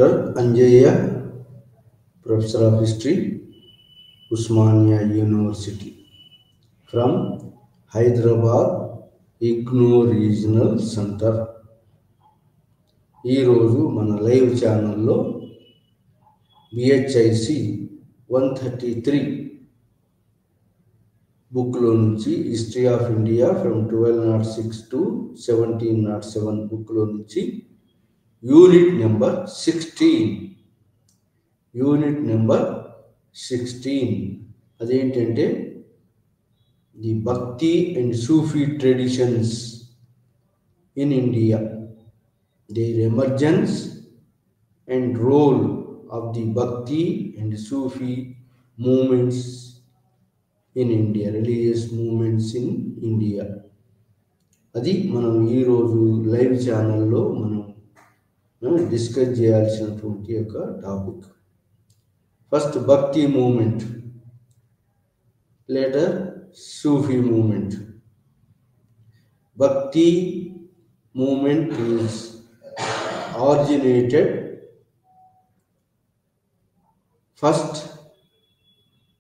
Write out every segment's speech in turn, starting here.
Dr. Anjaya, Professor of History, Usmania University, from Hyderabad IGNOU Regional Center. ఈరోజు మన live ఛానల్లో BHIC 133 బుక్లో నుంచి history of India from 1206 to 1707 బుక్లో నుంచి యూనిట్ నెంబర్ 16 అదేంటంటే ది భక్తి and Sufi traditions in India, their emergence and role of the Bhakti and Sufi movements in India, religious movements in India. అది మనం ఈరోజు లైవ్ ఛానల్లో మనం డిస్కస్ చేయాల్సినటువంటి ఒక topic. First Bhakti movement, later Sufi movement. Bhakti movement is originated first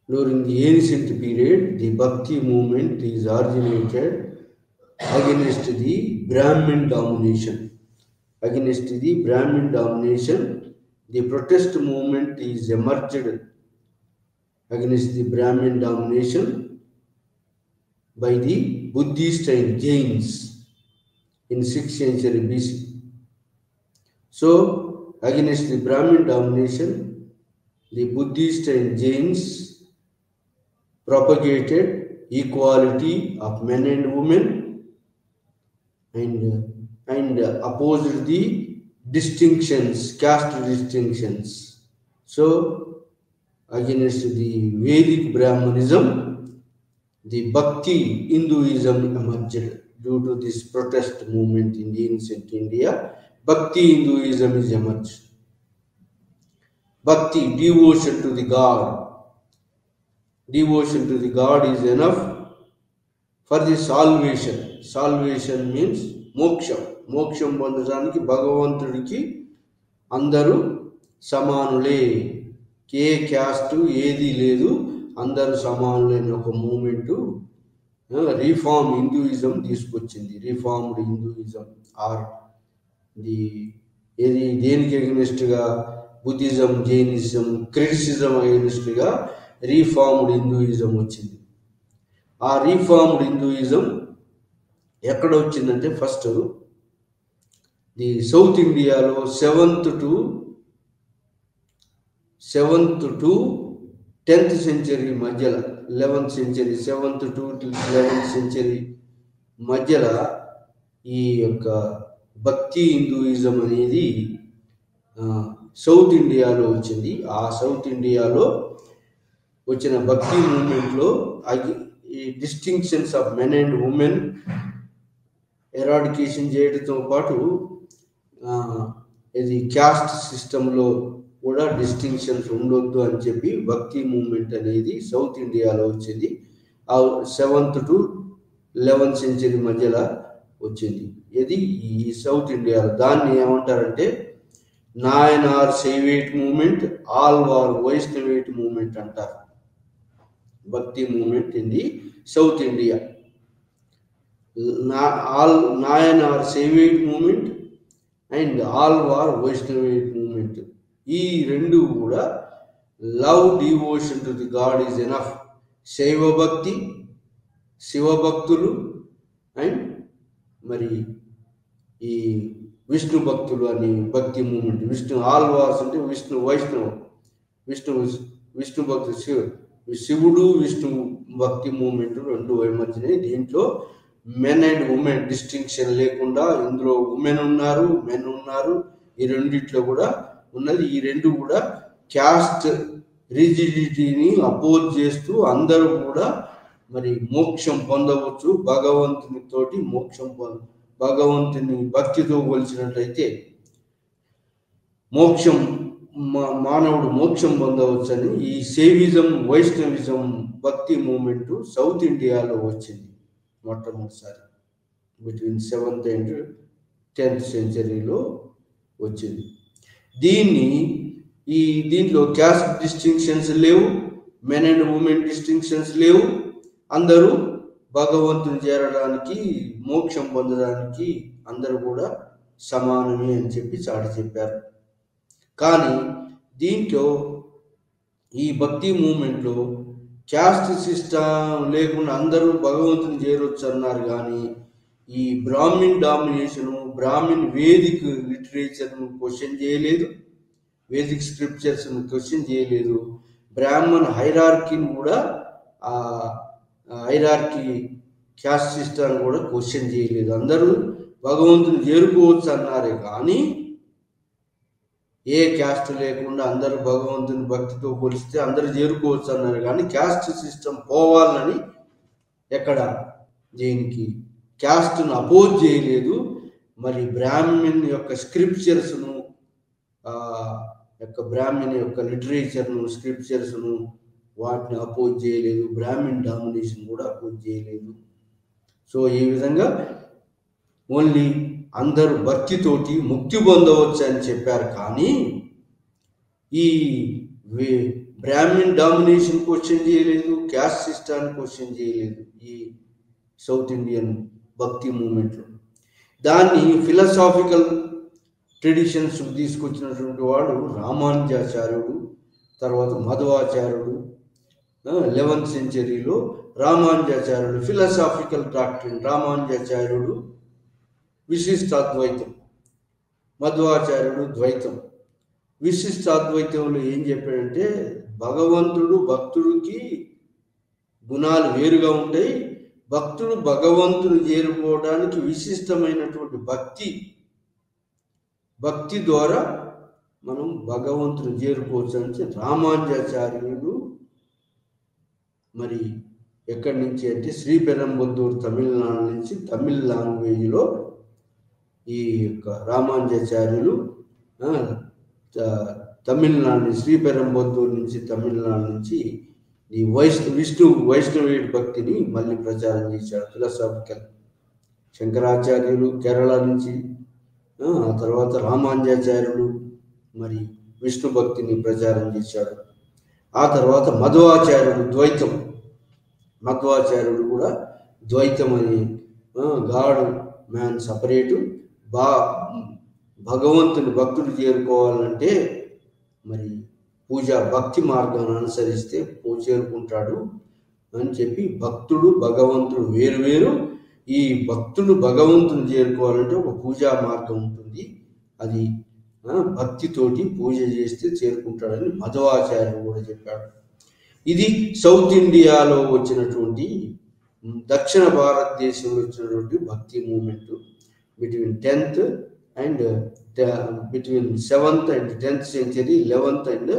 during the ancient period. The Bhakti movement is originated against the Brahmin domination. The protest movement is emerged against the Brahmin domination by the Buddhist and Jains in 6th century BC. So, against the Brahmin domination, the Buddhists and Jains propagated equality of men and women and opposed the distinctions, caste distinctions. So, against the Vedic Brahmanism, the Bhakti Hinduism emerged. Due to this protest movement in ancient India, Bhakti Hinduism is emerged. Bhakti, devotion to the God. Devotion to the God is enough for the salvation. Salvation means moksham. మోక్షం పొందడానికి భగవంతుడికి అందరూ సమానులే, ఏ caste ఏది లేదు, అందరూ సమానులైన ఒక moment reform Hinduism తీసుకొచ్చింది. రీఫార్మ్డ్ హిందూయిజం ఆర్ దేనికి అగెనిస్ట్గా? బుద్ధిజం, జైనిజం, క్రిటిసిజం అగెనిస్ట్గా రీఫార్మ్డ్ హిందూయిజం వచ్చింది. ఆ రీఫార్మ్డ్ హిందూయిజం ఎక్కడ వచ్చిందంటే ఫస్ట్ ది సౌత్ ఇండియాలో 7th to 10th century మధ్యలో, 11th century 7th to 11th century మధ్యలో ఈ యొక్క భక్తి హిందూయిజం అనేది సౌత్ ఇండియాలో వచ్చింది. ఆ సౌత్ ఇండియాలో వచ్చిన భక్తి మూమెంట్లో ఈ distinctions of men and women eradication చేయడంతో పాటు ఇది క్యాస్ట్ సిస్టంలో కూడా డిస్టింక్షన్స్ ఉండొద్దు అని చెప్పి భక్తి మూమెంట్ అనేది సౌత్ ఇండియాలో వచ్చింది. ఆ 7th to 11th century మధ్యలో వచ్చింది. ఇది ఈ సౌత్ ఇండియాలో. దాన్ని ఏమంటారంటే Nayanar Shaivite moment, Alvar Vaishnavite moment అంటారు. Bhakti moment in the south India. Nayanar Shaivite moment and Alvar Vaishnavite moment, ఈ రెండు కూడా love, devotion to the god is enough. శైవ భక్తి, శివభక్తులు అండ్ మరి ఈ విష్ణు భక్తులు అని భక్తి మూమెంట్. విష్ణు ఆల్వార్స్ అంటే విష్ణు వైష్ణవం, విష్ణు భక్తులు, శివుడు విష్ణు భక్తి మూమెంట్ రెండు ఎమర్జినాయి. దీంట్లో మెన్ అండ్ ఉమెన్ డిస్టింక్షన్ లేకుండా ఇందులో ఉమెన్ ఉన్నారు, మెన్ ఉన్నారు, ఈ రెండిట్లో కూడా ఉన్నది. ఈ రెండు కూడా క్యాస్ట్ రిజిడిటీని అపోజ్ చేస్తూ అందరూ కూడా మరి మోక్షం పొందవచ్చు. భగవంతునితోటి మోక్షం భగవంతుని భక్తితో కొలిచినట్లయితే మోక్షం, మానవుడు మోక్షం పొందవచ్చని ఈ శైవిజం, వైష్ణవిజం భక్తి మూమెంట్ సౌత్ ఇండియాలో వచ్చింది మొట్టమొదటిసారి. బిట్వీన్ 7th and 10th centuryలో వచ్చింది. దీంట్లో క్యాస్ట్ డిస్టింక్షన్స్ లేవు, మెన్ అండ్ ఉమెన్ డిస్టింక్షన్స్ లేవు. అందరూ భగవంతుని చేరడానికి, మోక్షం పొందడానికి అందరూ కూడా సమానమే అని చెప్పి చాటి చెప్పారు. కానీ దీంట్లో ఈ భక్తి మూమెంట్లో క్యాస్ట్ సిస్టమ్ లేకుండా అందరూ భగవంతుని చేరొచ్చు అన్నారు. కానీ ఈ బ్రాహ్మిన్ డామినేషను, బ్రాహ్మిన్ వేదిక్ లిటరేచర్ను క్వశ్చన్ చేయలేదు, వేదిక్ స్క్రిప్చర్స్ను క్వశ్చన్ చేయలేదు, బ్రాహ్మణ్ హైరార్కీని కూడా హైరార్కీ క్యాస్ట్ సిస్టమ్ కూడా క్వశ్చన్ చేయలేదు. అందరూ భగవంతుని చేరుకోవచ్చు అన్నారే కానీ ఏ క్యాస్ట్ లేకుండా అందరూ భగవంతుని భక్తితో కొలిస్తే అందరూ చేరుకోవచ్చు అన్నారు. కానీ క్యాస్ట్ సిస్టమ్ పోవాలని ఎక్కడ దీనికి క్యాస్ట్ను అపోజ్ చేయలేదు. మరి బ్రాహ్మణ్ యొక్క స్క్రిప్చర్స్ను, బ్రాహ్మణ్ యొక్క లిటరేచర్ను, స్క్రిప్చర్స్ను వాటిని అపోజ్ చేయలేదు. బ్రాహ్మణ్ డామినేషన్ కూడా అపోజ్ చేయలేదు. సో ఈ విధంగా ఓన్లీ అందరూ భక్తితోటి ముక్తి పొందవచ్చు అని చెప్పారు. కానీ ఈ బ్రాహ్మణ్ డామినేషన్ క్వశ్చన్ చేయలేదు, క్యాస్ట్ సిస్టాన్ని క్వశ్చన్ చేయలేదు ఈ సౌత్ ఇండియన్ భక్తి మూమెంట్లో. దాన్ని ఫిలసాఫికల్ ట్రెడిషన్స్ తీసుకొచ్చినటువంటి వాడు రామానుజాచార్యుడు, తర్వాత మధ్వాచార్యుడు. 11th సెంచరీలో రామానుజాచార్యుడు ఫిలసాఫికల్ డాక్ట్రిన్, రామానుజాచార్యుడు విశిష్టాద్వైతం, మధ్వాచార్యుడు ద్వైతం. విశిష్టాద్వైతంలో ఏం చెప్పాడంటే భగవంతుడు భక్తుడికి గుణాలు వేరుగా ఉంటాయి, భక్తుడు భగవంతుని చేరుకోవడానికి విశిష్టమైనటువంటి భక్తి ద్వారా మనం భగవంతుని చేరుకోవచ్చు అంటే రామానుజాచార్యుడు మరి ఎక్కడి నుంచి అంటే శ్రీపెరంబద్దూరు తమిళనాడు నుంచి, తమిళ్ లాంగ్వేజ్లో ఈ యొక్క రామానుజాచార్యులు తమిళనాడు శ్రీపెరంబద్దూరు నుంచి, తమిళనాడు నుంచి ఈ వైష్ణవీయ భక్తిని మళ్ళీ ప్రచారం చేశాడు. ఫిలసాఫికల్ శంకరాచార్యులు కేరళ నుంచి, ఆ తర్వాత రామానుజాచార్యులు మరి విష్ణు భక్తిని ప్రచారం చేశాడు. ఆ తర్వాత మధ్వాచార్యుడు ద్వైతం, మధ్వాచార్యుడు కూడా ద్వైతం అని గాడ్ మ్యాన్ సపరేటు, భగవంతుని భక్తుడు చేరుకోవాలంటే మరి పూజా భక్తి మార్గాన్ని అనుసరిస్తే చేరుకుంటాడు అని చెప్పి భక్తుడు భగవంతుడు వేరు. ఈ భక్తుడు భగవంతుని చేరుకోవాలంటే ఒక పూజా మార్గం ఉంటుంది, అది భక్తితోటి పూజ చేస్తే చేరుకుంటాడని మధ్వాచార్యుడు కూడా చెప్పాడు. ఇది సౌత్ ఇండియాలో వచ్చినటువంటి, దక్షిణ భారతదేశంలో వచ్చినటువంటి భక్తి movement between 7th and 10th century, 11th and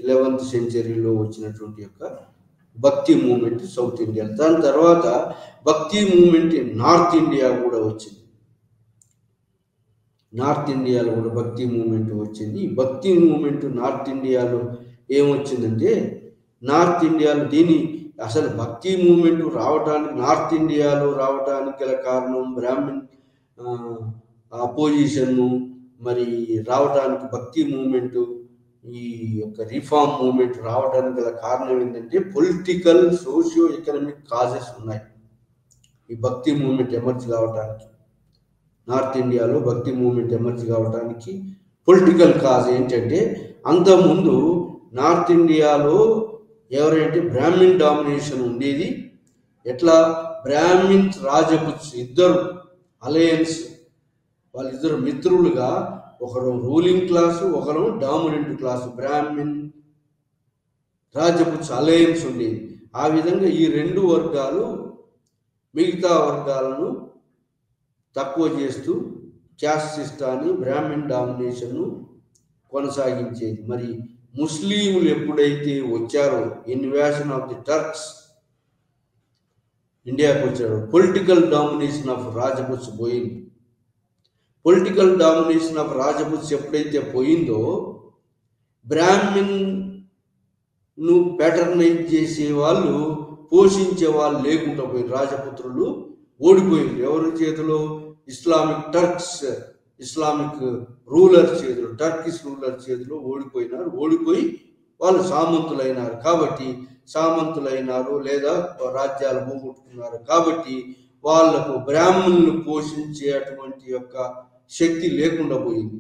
11th సెంచరీలో వచ్చినటువంటి యొక్క భక్తి మూమెంట్ సౌత్ ఇండియా. దాని తర్వాత భక్తి మూమెంట్ నార్త్ ఇండియా కూడా వచ్చింది. నార్త్ ఇండియాలో కూడా భక్తి మూమెంట్ వచ్చింది. ఈ భక్తి మూమెంట్ నార్త్ ఇండియాలో ఏమొచ్చిందంటే, నార్త్ ఇండియాలో అసలు భక్తి మూమెంట్ రావడానికి, నార్త్ ఇండియాలో రావడానికి గల కారణం బ్రాహ్మణ్ అపోజిషన్ను, మరి రావడానికి భక్తి మూమెంట్, ఈ యొక్క రిఫార్మ్ మూమెంట్ రావడానికి గల కారణం ఏంటంటే పొలిటికల్, సోషియో ఎకనామిక్ కాజెస్ ఉన్నాయి. ఈ భక్తి మూమెంట్ ఎమర్జ్ కావడానికి, నార్త్ ఇండియాలో భక్తి మూమెంట్ ఎమర్జ్ కావడానికి పొలిటికల్ కాజ్ ఏంటంటే, అంతకుముందు నార్త్ ఇండియాలో ఎవరైతే బ్రాహ్మిన్ డామినేషన్ ఉండేది. ఎట్లా బ్రాహ్మిన్ రాజపుత్స్ ఇద్దరు అలయన్స్, వాళ్ళిద్దరు మిత్రులుగా, ఒకరు రూలింగ్ క్లాసు, ఒకరు డామినెంట్ క్లాసు, బ్రాహ్మిన్ రాజపుత్స్ అలయన్స్ ఉండేది. ఆ విధంగా ఈ రెండు వర్గాలు మిగతా వర్గాలను తక్కువ చేస్తూ క్యాస్ట్ సిస్టాన్ని, బ్రాహ్మిన్ డామినేషన్ను కొనసాగించేది. మరి ముస్లింలు ఎప్పుడైతే వచ్చారో, ఇన్వాషన్ ఆఫ్ ది టర్క్స్ ఇండియాకు వచ్చారో, పొలిటికల్ డామినేషన్ ఆఫ్ రాజపుత్స్ పోయింది. పొలిటికల్ డామినేషన్ ఆఫ్ రాజపుత్స్ ఎప్పుడైతే పోయిందో, బ్రాహ్మిన్ను ప్యాటర్నైజ్ చేసే వాళ్ళు, పోషించే వాళ్ళు లేకుండా పోయి రాజపుత్రులు ఓడిపోయింది. ఎవరి చేతిలో? ఇస్లామిక్ టర్క్స్, ఇస్లామిక్ రూలర్ చేతిలో, టర్కిష్ రూలర్ చేతిలో ఓడిపోయినారు. ఓడిపోయి వాళ్ళు సామంతులైనారు. కాబట్టి సామంతులైనారు లేదా రాజ్యాలు పోగొట్టుకున్నారు. కాబట్టి వాళ్లకు బ్రాహ్మణులు పోషించే అటువంటి యొక్క శక్తి లేకుండా పోయింది.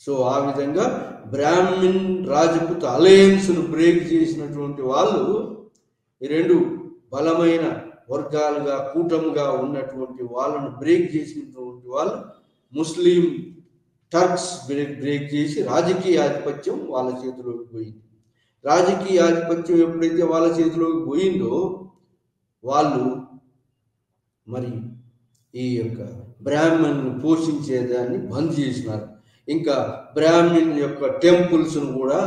సో ఆ విధంగా బ్రాహ్మిన్ రాజపుత్ అలయన్స్ను బ్రేక్ చేసినటువంటి వాళ్ళు, ఈ రెండు బలమైన వర్గాలుగా కూటముగా ఉన్నటువంటి వాళ్ళను బ్రేక్ చేసినటువంటి వాళ్ళు ముస్లిం టర్క్స్ బ్రేక్ చేసి రాజకీయ ఆధిపత్యం వాళ్ళ చేతిలోకి పోయింది. రాజకీయ ఆధిపత్యం ఎప్పుడైతే వాళ్ళ చేతిలోకి పోయిందో వాళ్ళు మరి ఈ యొక్క బ్రాహ్మణులను పోషించేదాన్ని బంద్ చేసినారు. ఇంకా బ్రాహ్మణ్ యొక్క టెంపుల్స్ను కూడా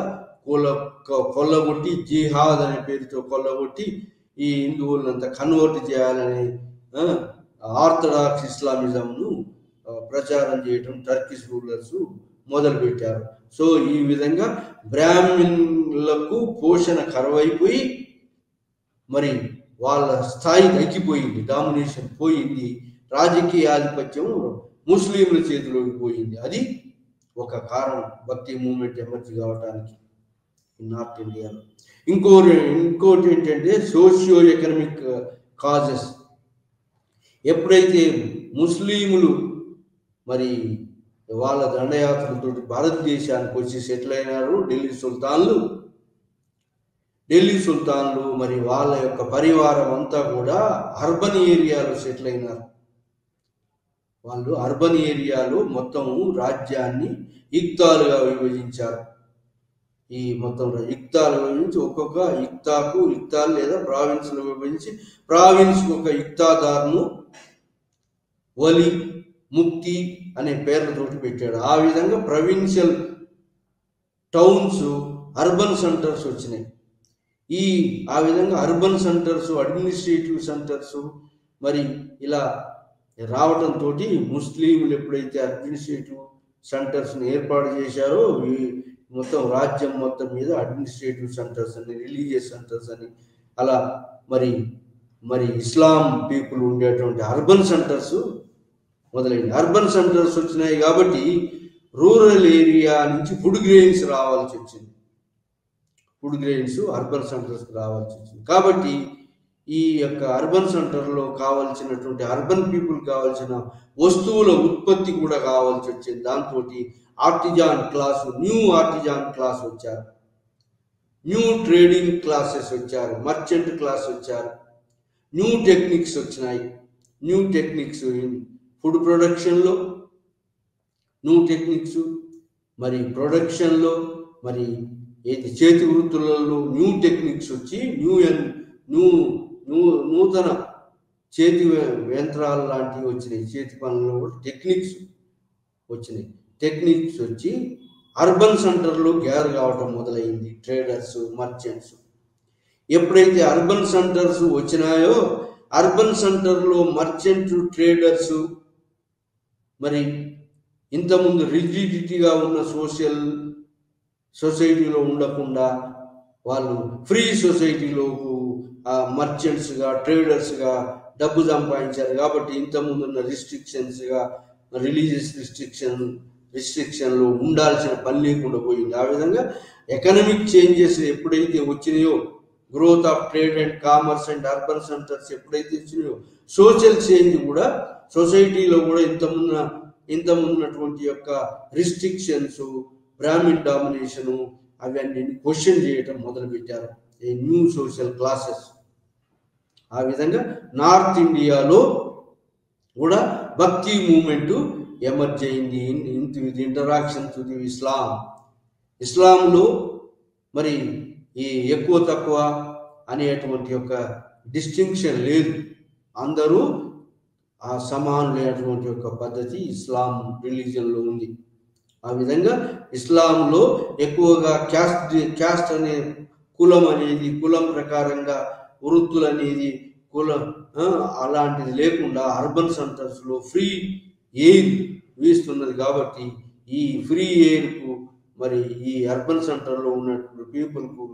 కొల్లగొట్టి, జిహాద్ అనే పేరుతో కొల్లగొట్టి ఈ హిందువులంతా కన్వర్ట్ చేయాలని ఆర్థడాక్స్ ఇస్లామిజంను ప్రచారం చేయటం టర్కిష్ రూలర్స్ మొదలుపెట్టారు. సో ఈ విధంగా బ్రాహ్మణులకు పోషణ కరువైపోయి మరి వాళ్ళ స్థాయి తగ్గిపోయింది, డామినేషన్ పోయింది, రాజకీయ ఆధిపత్యం ముస్లింల చేతిలోకి పోయింది. అది ఒక కారణం భక్తి మూవ్మెంట్ ఎమర్జీ కావడానికి నార్త్ ఇండియాలో. ఇంకోటి ఏంటంటే సోషియో ఎకనామిక్ కాజెస్. ఎప్పుడైతే ముస్లింలు మరి వాళ్ళ దండయాత్రలతో భారతదేశానికి వచ్చి సెటిల్ అయినారు ఢిల్లీ సుల్తాన్లు మరి వాళ్ళ యొక్క పరివారం అంతా కూడా అర్బన్ ఏరియాలో సెటిల్ అయినారు. వాళ్ళు అర్బన్ ఏరియాలో మొత్తం రాజ్యాన్ని ఇక్తాలుగా విభజించారు. ఈ మొత్తం ఇక్తాలు విభజించి ఒక్కొక్క ఇక్తాలు లేదా ప్రావిన్స్లు విభజించి ప్రావిన్స్కి ఒక ఇక్తాదార్ను వలి, ముక్తి అనే పేర్లతోటి పెట్టాడు. ఆ విధంగా ప్రొవిన్షియల్ టౌన్స్, అర్బన్ సెంటర్స్ వచ్చినాయి. ఆ విధంగా అర్బన్ సెంటర్స్, అడ్మినిస్ట్రేటివ్ సెంటర్స్ మరి ఇలా రావడంతో ముస్లింలు ఎప్పుడైతే అడ్మినిస్ట్రేటివ్ సెంటర్స్ని ఏర్పాటు చేశారో మొత్తం రాజ్యం మొత్తం మీద అడ్మినిస్ట్రేటివ్ సెంటర్స్ అని, రిలీజియస్ సెంటర్స్ అని అలా మరి ఇస్లాం పీపుల్ ఉండేటువంటి అర్బన్ సెంటర్స్ మొదలైంది. అర్బన్ సెంటర్స్ వచ్చినాయి కాబట్టి రూరల్ ఏరియా నుంచి ఫుడ్ గ్రెయిన్స్ రావాల్సి వచ్చింది. ఫుడ్ గ్రెయిన్స్ అర్బన్ సెంటర్స్కి రావాల్సి వచ్చింది. కాబట్టి ఈ యొక్క అర్బన్ సెంటర్లో కావాల్సినటువంటి అర్బన్ పీపుల్ కావాల్సిన వస్తువుల ఉత్పత్తి కూడా కావాల్సి వచ్చింది. దాంతో artisan class, new artisan class వచ్చారు, న్యూ ట్రేడింగ్ క్లాసెస్ వచ్చారు, మర్చెంట్ క్లాస్ వచ్చారు, న్యూ టెక్నిక్స్ వచ్చినాయి. న్యూ టెక్నిక్స్ ఫుడ్ ప్రొడక్షన్లో న్యూ టెక్నిక్స్, మరి ప్రొడక్షన్లో మరి ఏది చేతి వృత్తులలో న్యూ టెక్నిక్స్ వచ్చి నూతన చేతి యంత్రాలు లాంటివి వచ్చినాయి. చేతి పనుల్లో కూడా టెక్నిక్స్ వచ్చినాయి. టెక్నిక్స్ వచ్చి అర్బన్ సెంటర్లో గ్యాదర్ కావటం మొదలైంది ట్రేడర్స్, మర్చెంట్స్. ఎప్పుడైతే అర్బన్ సెంటర్స్ వచ్చినాయో అర్బన్ సెంటర్లో మర్చెంట్, ట్రేడర్స్ మరి ఇంతకుముందు రిజిడిటీగా ఉన్న సొసైటీలో ఉండకుండా వాళ్ళు ఫ్రీ సొసైటీలో మర్చెంట్స్గా, ట్రేడర్స్గా డబ్బు సంపాదించారు. కాబట్టి ఇంతకుముందు ఉన్న రిస్ట్రిక్షన్స్గా రిలీజియస్ రిస్ట్రిక్షన్లో ఉండాల్సిన పని లేకుండా పోయింది. ఆ విధంగా ఎకనామిక్ చేంజెస్ ఎప్పుడైతే వచ్చినాయో, growth of trade and commerce and urban centres ఎప్పుడైతే వచ్చినాయో, సోషల్ చేంజ్ కూడా సొసైటీలో కూడా ఇంతమున్నటువంటి యొక్క రిస్ట్రిక్షన్స్, బ్రాహ్మిన్ డామినేషను అవన్నీ క్వశ్చన్ చేయటం మొదలుపెట్టారు ఈ న్యూ సోషల్ క్లాసెస్. ఆ విధంగా నార్త్ ఇండియాలో కూడా భక్తి మూమెంట్ ఎమర్జ్ అయింది. ఇంటరాక్షన్ టు ది ఇస్లాంలో మరి ఈ ఎక్కువ తక్కువ అనేటువంటి యొక్క డిస్టింక్షన్ లేదు, అందరూ ఆ సమానులైనటువంటి యొక్క పద్ధతి ఇస్లాం రిలీజియన్లో ఉంది. ఆ విధంగా ఇస్లాంలో ఎక్కువగా క్యాస్ట్ అనే కులం ప్రకారంగా వృత్తులు అనేది అలాంటిది లేకుండా అర్బన్ సెంటర్స్లో ఫ్రీ ఎయిర్ వీస్తున్నది. కాబట్టి ఈ ఫ్రీ ఎయిర్కు మరి ఈ అర్బన్ సెంటర్లో ఉన్నటువంటి పీపుల్కు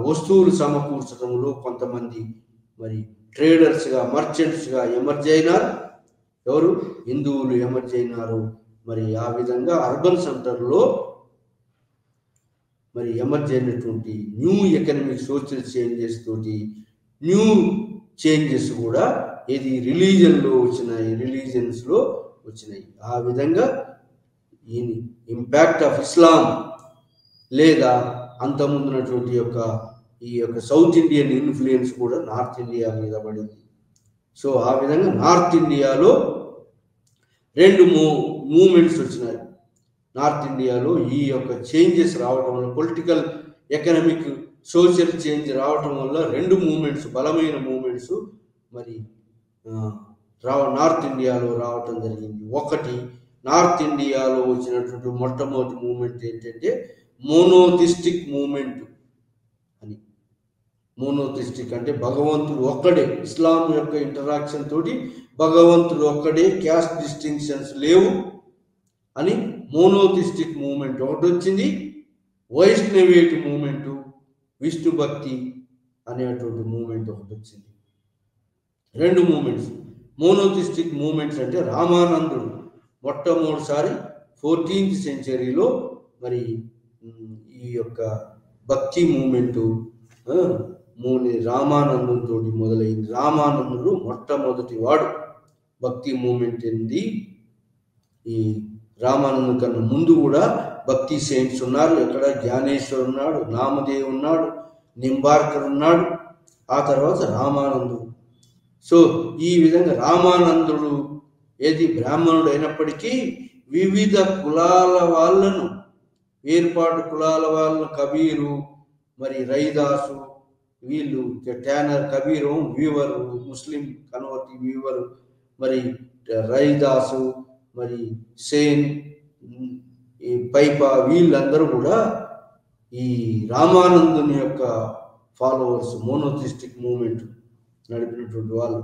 వస్తువులు సమకూర్చడంలో కొంతమంది మరి ట్రేడర్స్గా, మర్చెంట్స్గా ఎమర్జ్ అయినారు. ఎవరు? హిందువులు ఎమర్జ్ అయినారు. మరి ఆ విధంగా అర్బన్ సెంటర్లో మరి ఎమర్జ్ అయినటువంటి న్యూ ఎకనామిక్ సోషల్ చేంజెస్ తోటి న్యూ చేంజెస్ కూడా ఏది రిలీజన్లో వచ్చినాయి, రిలీజన్స్లో వచ్చినాయి. ఆ విధంగా ఈ ఇంపాక్ట్ ఆఫ్ ఇస్లాం లేదా అంతముందున్నటువంటి ఈ యొక్క సౌత్ ఇండియన్ ఇన్ఫ్లుయెన్స్ కూడా నార్త్ ఇండియా మీద పడింది. సో ఆ విధంగా నార్త్ ఇండియాలో రెండు మూమెంట్స్ వచ్చినాయి. నార్త్ ఇండియాలో ఈ యొక్క చేంజెస్ రావడం వల్ల, పొలిటికల్ ఎకనామిక్ సోషల్ చేంజ్ రావటం వల్ల రెండు మూమెంట్స్, బలమైన మూమెంట్స్ మరి నార్త్ ఇండియాలో రావటం జరిగింది. ఒకటి, నార్త్ ఇండియాలో వచ్చినటువంటి మొట్టమొదటి మూమెంట్ ఏంటంటే మోనోథిస్టిక్ మూమెంట్ అని. మోనోథిస్టిక్ అంటే భగవంతుడు ఒక్కడే, ఇస్లాం యొక్క ఇంటరాక్షన్ తోటి భగవంతుడు ఒక్కడే, క్యాస్ట్ డిస్టింక్షన్స్ లేవు అని మోనోథిస్టిక్ మూమెంట్ ఒకటి వచ్చింది. వైష్ణవేట్ మూమెంటు, విష్ణు భక్తి అనేటువంటి మూమెంట్ ఒకటి వచ్చింది. రెండు మూమెంట్స్. మోనోథిస్టిక్ మూమెంట్స్ అంటే రామానందుడు మొట్టమొదటిసారి 14th సెంచరీలో మరి ఈ యొక్క భక్తి మూమెంటు రామానందంతో మొదలైంది. రామానందుడు మొట్టమొదటి వాడు భక్తి మూమెంట్ ఏంది. ఈ రామానందం కన్నా ముందు కూడా భక్తి సెయింట్స్ ఉన్నారు. ఎక్కడ జ్ఞానేశ్వర్ ఉన్నాడు, నామదేవ్ ఉన్నాడు, నింబార్కర్ ఉన్నాడు, ఆ తర్వాత రామానందుడు. సో ఈ విధంగా రామానందుడు ఏది బ్రాహ్మణుడు అయినప్పటికీ వివిధ కులాల వాళ్ళను, వేర్పాటు కులాల వాళ్ళను, కబీరు మరి రైదాసు, వీళ్ళు ట్యానర్, కబీరు వీవరు, ముస్లిం కన్వర్టి వీవరు, మరి రైదాసు, మరి సేన్, ఈ పైపా, వీళ్ళందరూ కూడా ఈ రామానందుని యొక్క ఫాలోవర్స్, మోనోథిస్టిక్ మూమెంట్ నడిపినటువంటి వాళ్ళు,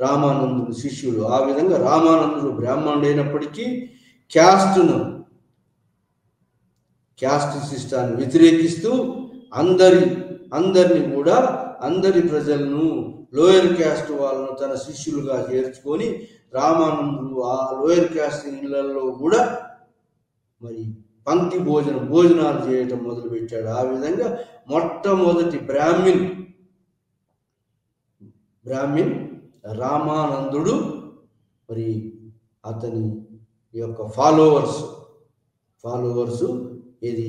రామానందుని శిష్యులు. ఆ విధంగా రామానందుడు బ్రాహ్మణుడు అయినప్పటికీ క్యాస్ట్ సిస్టాన్ని వ్యతిరేకిస్తూ అందరిని కూడా, అందరి ప్రజలను, లోయర్ క్యాస్ట్ వాళ్ళను తన శిష్యులుగా చేర్చుకొని రామానందుడు ఆ లోయర్ క్యాస్ట్ ఇళ్లలో కూడా మరి పంక్తి భోజనాలు చేయటం మొదలుపెట్టాడు. ఆ విధంగా మొట్టమొదటి బ్రాహ్మిన్ రామానందుడు మరి అతని యొక్క ఫాలోవర్స్ ఇది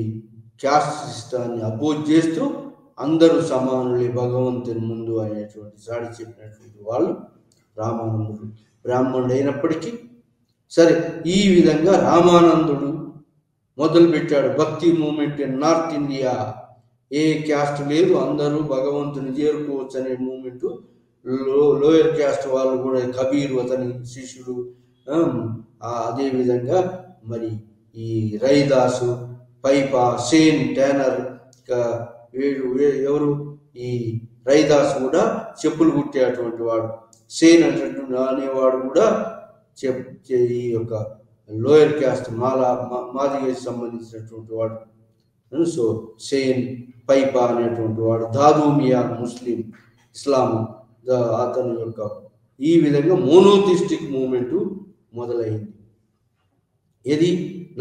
క్యాస్ట్ సిస్టాన్ని అపోజ్ చేస్తూ అందరూ సమానులే భగవంతుని ముందు అనేటువంటి సాడి చెప్పినటువంటి వాళ్ళు రామానందుడు. బ్రాహ్మణుడు అయినప్పటికీ సరే, ఈ విధంగా రామానందుడు మొదలుపెట్టాడు Bhakti moment in north India. ఏ క్యాస్ట్ లేదు, అందరూ భగవంతుని చేరుకోవచ్చు అనే మూమెంట్. లోయర్ క్యాస్ట్ వాళ్ళు కూడా, కబీరు అతని శిష్యుడు, అదేవిధంగా మరి ఈ రైదాసు, పైపా, సేన్, ట్యానర్, ఎవరు ఈ రైదాసు కూడా చెప్పులు కుట్టేటువంటి వాడు, సేన్ అనేవాడు కూడా ఈ యొక్క లోయర్ క్యాస్ట్ మాదిగకి సంబంధించినటువంటి వాడు. సో సేన్, పైపా అనేటువంటి వాడు, దాదూమియా ముస్లిం, ఇస్లాం అతని యొక్క ఈ విధంగా మోనోథిస్టిక్ మూమెంట్ మొదలైంది. ఇది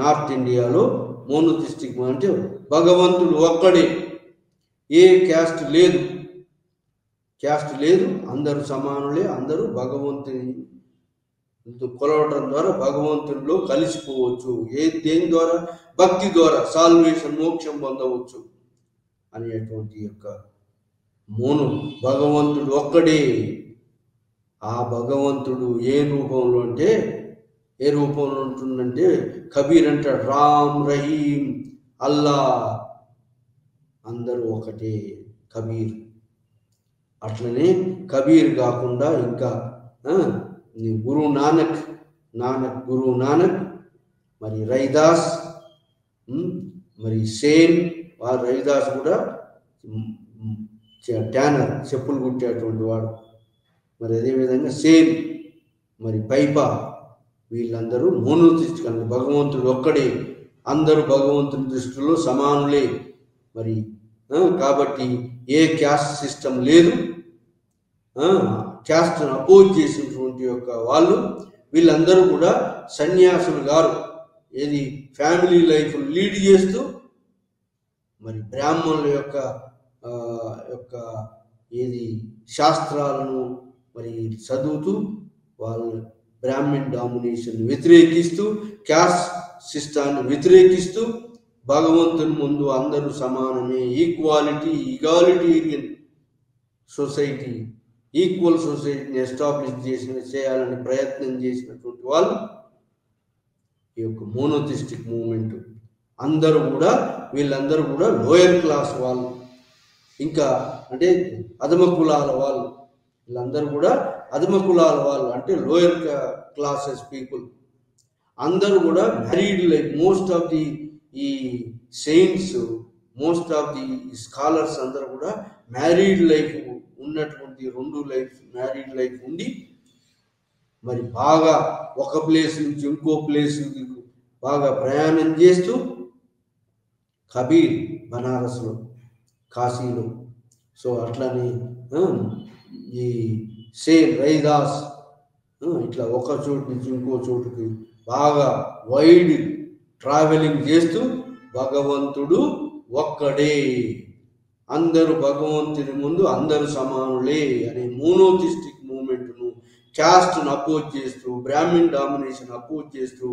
నార్త్ ఇండియాలో మోనోథిస్టిక్ అంటే భగవంతుడు ఒక్కడే, ఏ క్యాస్ట్ లేదు, అందరూ సమానులే, అందరూ భగవంతుని కొలవటం ద్వారా భగవంతునిలో కలిసిపోవచ్చు, దేని ద్వారా? భక్తి ద్వారా సాల్వేషన్, మోక్షం పొందవచ్చు అనేటువంటి యొక్క భగవంతుడు ఒక్కడే. ఆ భగవంతుడు ఏ రూపంలో ఉంటుందంటే కబీర్ అంటాడు, రామ్, రహీం, అల్లా అందరూ ఒకటే కబీర్. అట్లనే కబీర్ కాకుండా ఇంకా గురు నానక్, గురు నానక్, మరి రైదాస్, మరి సేన్, రైదాస్ కూడా ట్యానర్, చెప్పులు కుట్టేటువంటి వాడు. మరి అదేవిధంగా సేన్, మరి పైపా, వీళ్ళందరూ మోనోథిస్టిక్ అంటే భగవంతుడు ఒక్కడే, అందరూ భగవంతుని దృష్టిలో సమానులే. మరి కాబట్టి ఏ క్యాస్ట్ సిస్టమ్ లేదు, క్యాస్ట్ను అపోజ్ చేసినటువంటి యొక్క వాళ్ళు వీళ్ళందరూ కూడా సన్యాసులు గారు. ఏది ఫ్యామిలీ లైఫ్ లీడ్ చేస్తూ మరి బ్రాహ్మణుల యొక్క యొక్క ఏది శాస్త్రాలను మరి చదువుతూ వాళ్ళు బ్రాహ్మణ్ డామినేషన్ వ్యతిరేకిస్తూ, క్యాస్ట్ సిస్టాన్ని వ్యతిరేకిస్తూ భగవంతుని ముందు అందరూ సమానమే, ఈక్వాలిటీ, ఈగాలిటేరియన్ సొసైటీ, ఈక్వల్ సొసైటీని ఎస్టాబ్లిష్ చేయాలని ప్రయత్నం చేసినటువంటి వాళ్ళు ఈ యొక్క మోనోథిస్టిక్ మూవ్మెంట్. వీళ్ళందరూ కూడా లోయర్ క్లాస్ వాళ్ళు, ఇంకా అంటే అధమ కులాల వాళ్ళు. వీళ్ళందరూ కూడా అధమ కులాల వాళ్ళు అంటే లోయర్ క్లాసెస్ పీపుల్. అందరూ కూడా married life. Most of the ఈ saints, most of the scholars అందరూ కూడా మ్యారీడ్ లైఫ్ ఉన్నటువంటి 2 లైఫ్ మ్యారీడ్ లైఫ్ ఉండి మరి బాగా ఒక ప్లేస్ నుంచి ఇంకో ప్లేస్ బాగా ప్రయాణం చేస్తూ కబీర్ బనారస్లో, కాశీలో, సో అట్లని ఈ సేమ్ రైదాస్ ఇట్లా ఒక చోటు నుంచి ఇంకో చోటుకి బాగా వైడ్ ట్రావెలింగ్ చేస్తూ భగవంతుడు ఒక్కడే, అందరూ భగవంతుని ముందు అందరూ సమానులే అనే మోనోథిస్టిక్ మూవ్మెంట్ను, క్యాస్ట్ను అపోజ్ చేస్తూ, బ్రాహ్మిన్ డామినేషన్ అపోజ్ చేస్తూ,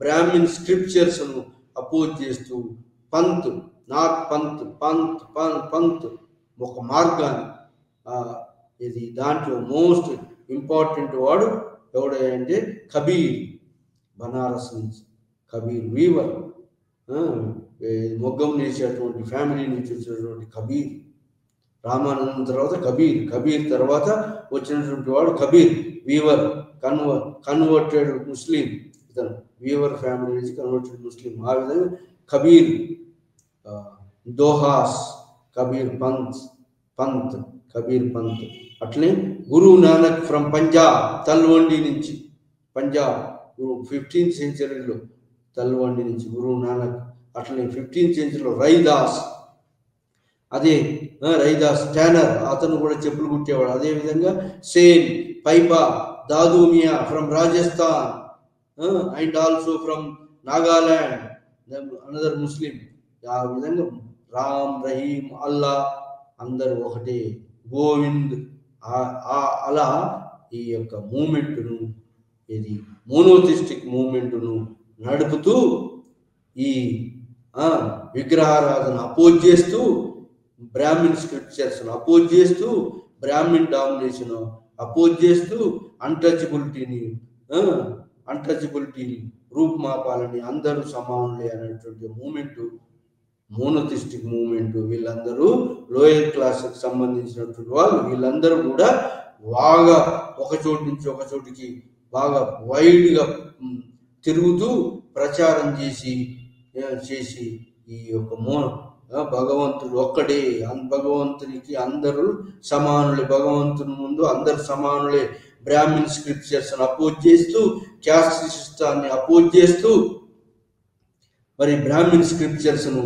బ్రాహ్మిన్ స్క్రిప్చర్స్ను అపోజ్ చేస్తూ, పంత్ నాట్ పంత్ ఒక మార్గాన్ని ఇది దాంట్లో మోస్ట్ ఇంపార్టెంట్ వాడు ఎవడంటే కబీర్, బనారస్ నుంచి కబీర్ వీవర్, మొగ్గం నేసేటువంటి ఫ్యామిలీ నుంచి వచ్చినటువంటి కబీర్. రామానందం తర్వాత కబీర్ తర్వాత వచ్చినటువంటి వాడు కబీర్ వీవర్, కన్వర్టెడ్ ముస్లిం. ఇతను వీవర్ ఫ్యామిలీ నుంచి కన్వర్టెడ్ ముస్లిం. ఆ విధంగా కబీర్ దోహాస్, కబీర్ పంత్. అట్లనే గురు నానక్ ఫ్రమ్ పంజాబ్, తల్వండి నుంచి, పంజాబ్ 15th centuryలో తల్వండి నుంచి గురు నానక్. అట్లనే 15th centuryలో రైదాస్, అదే రైదాస్ ట్యానర్, అతను కూడా చెప్పులు కుట్టేవాడు. అదేవిధంగా Sen Pipa Dadumiya from Rajasthan and also from Nagaland, another Muslim. ఆ విధంగా రామ్, రహీం, అల్లా అందరూ ఒకటే, గోవింద్. అలా ఈ యొక్క మూమెంట్ను, ఇది మోనోథిస్టిక్ మూమెంట్ను నడుపుతూ ఈ విగ్రహారాధన అపోజ్ చేస్తూ, బ్రాహ్మిన్ స్క్రిప్చర్స్ను అపోజ్ చేస్తూ, బ్రాహ్మిన్ డామినేషన్ అపోజ్ చేస్తూ, అన్టచబిలిటీని రూపుమాపాలని, అందరూ సమానులే అనేటువంటి మూమెంట్ మోనోథిస్టిక్ మూవ్మెంట్. వీళ్ళందరూ లోయర్ క్లాస్కి సంబంధించినటువంటి వాళ్ళు. వీళ్ళందరూ కూడా బాగా ఒక చోటు నుంచి ఒక చోటికి బాగా వైడ్గా తిరుగుతూ ప్రచారం చేసి ఈ యొక్క భగవంతుడు ఒక్కడే, భగవంతునికి అందరూ సమానులే, భగవంతుని ముందు అందరు సమానులే, బ్రాహ్మిన్ స్క్రిప్చర్స్ అపోజ్ చేస్తూ, క్యాస్ట్ సిస్టాన్ని అపోజ్ చేస్తూ, మరి బ్రాహ్మిన్ స్క్రిప్చర్స్ను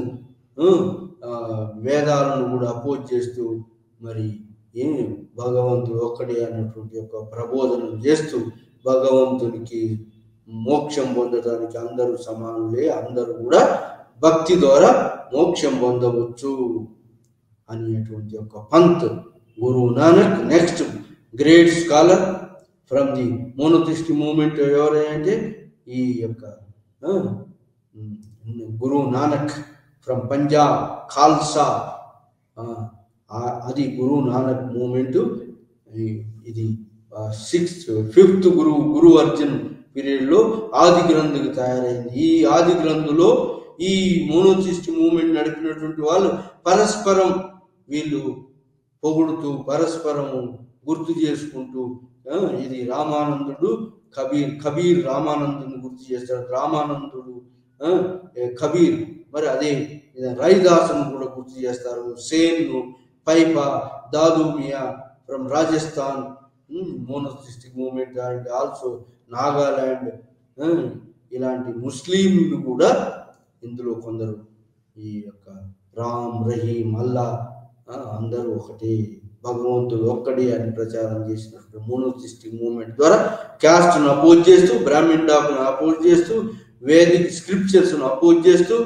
వేదాలను కూడా అపోజ్ చేస్తూ, మరి భగవంతుడు ఒక్కడే అన్నటువంటి యొక్క ప్రబోధన చేస్తూ, భగవంతునికి మోక్షం పొందడానికి అందరూ సమానులే, అందరూ కూడా భక్తి ద్వారా మోక్షం పొందవచ్చు అనేటువంటి యొక్క Panth Guru Nanak. Next great scholar from the monotheistic movement ఎవరంటే ఈ యొక్క గురు నానక్ ఫ్రమ్ పంజాబ్, ఖాల్సా. అది గురు నానక్ మూమెంట్. ఇది 5th గురు అర్జున్ పీరియడ్లో ఆది గ్రంథులు తయారైంది. ఈ ఆది గ్రంథులో ఈ మోనోథిస్ట్ మూమెంట్ నడిపినటువంటి వాళ్ళు పరస్పరం వీళ్ళు పొగుడుతూ, పరస్పరం గుర్తు చేసుకుంటూ, ఇది రామానందుడు కబీర్ రామానందుని గుర్తు చేస్తాడు, రామానందుడు కబీర్, మరి అదే రైదాసును కూడా గుర్తు చేస్తారు. సేన్ను, Pipa, Dadumiya from Rajasthan, monotheistic moment and also Nagaland. ఇలాంటి ముస్లింలు కూడా ఇందులో కొందరు ఈ యొక్క రామ్, రహీం, అల్లా అందరూ ఒకటే భగవంతుడు ఒక్కడే అని ప్రచారం చేసినటువంటి మోనోథిస్టిక్ మూవ్మెంట్ ద్వారా క్యాస్ట్ను అపోజ్ చేస్తూ, బ్రాహ్మిన్ డాక్ను అపోజ్ చేస్తూ, వేదిక్ స్క్రిప్చర్స్ను అపోజ్ చేస్తూ,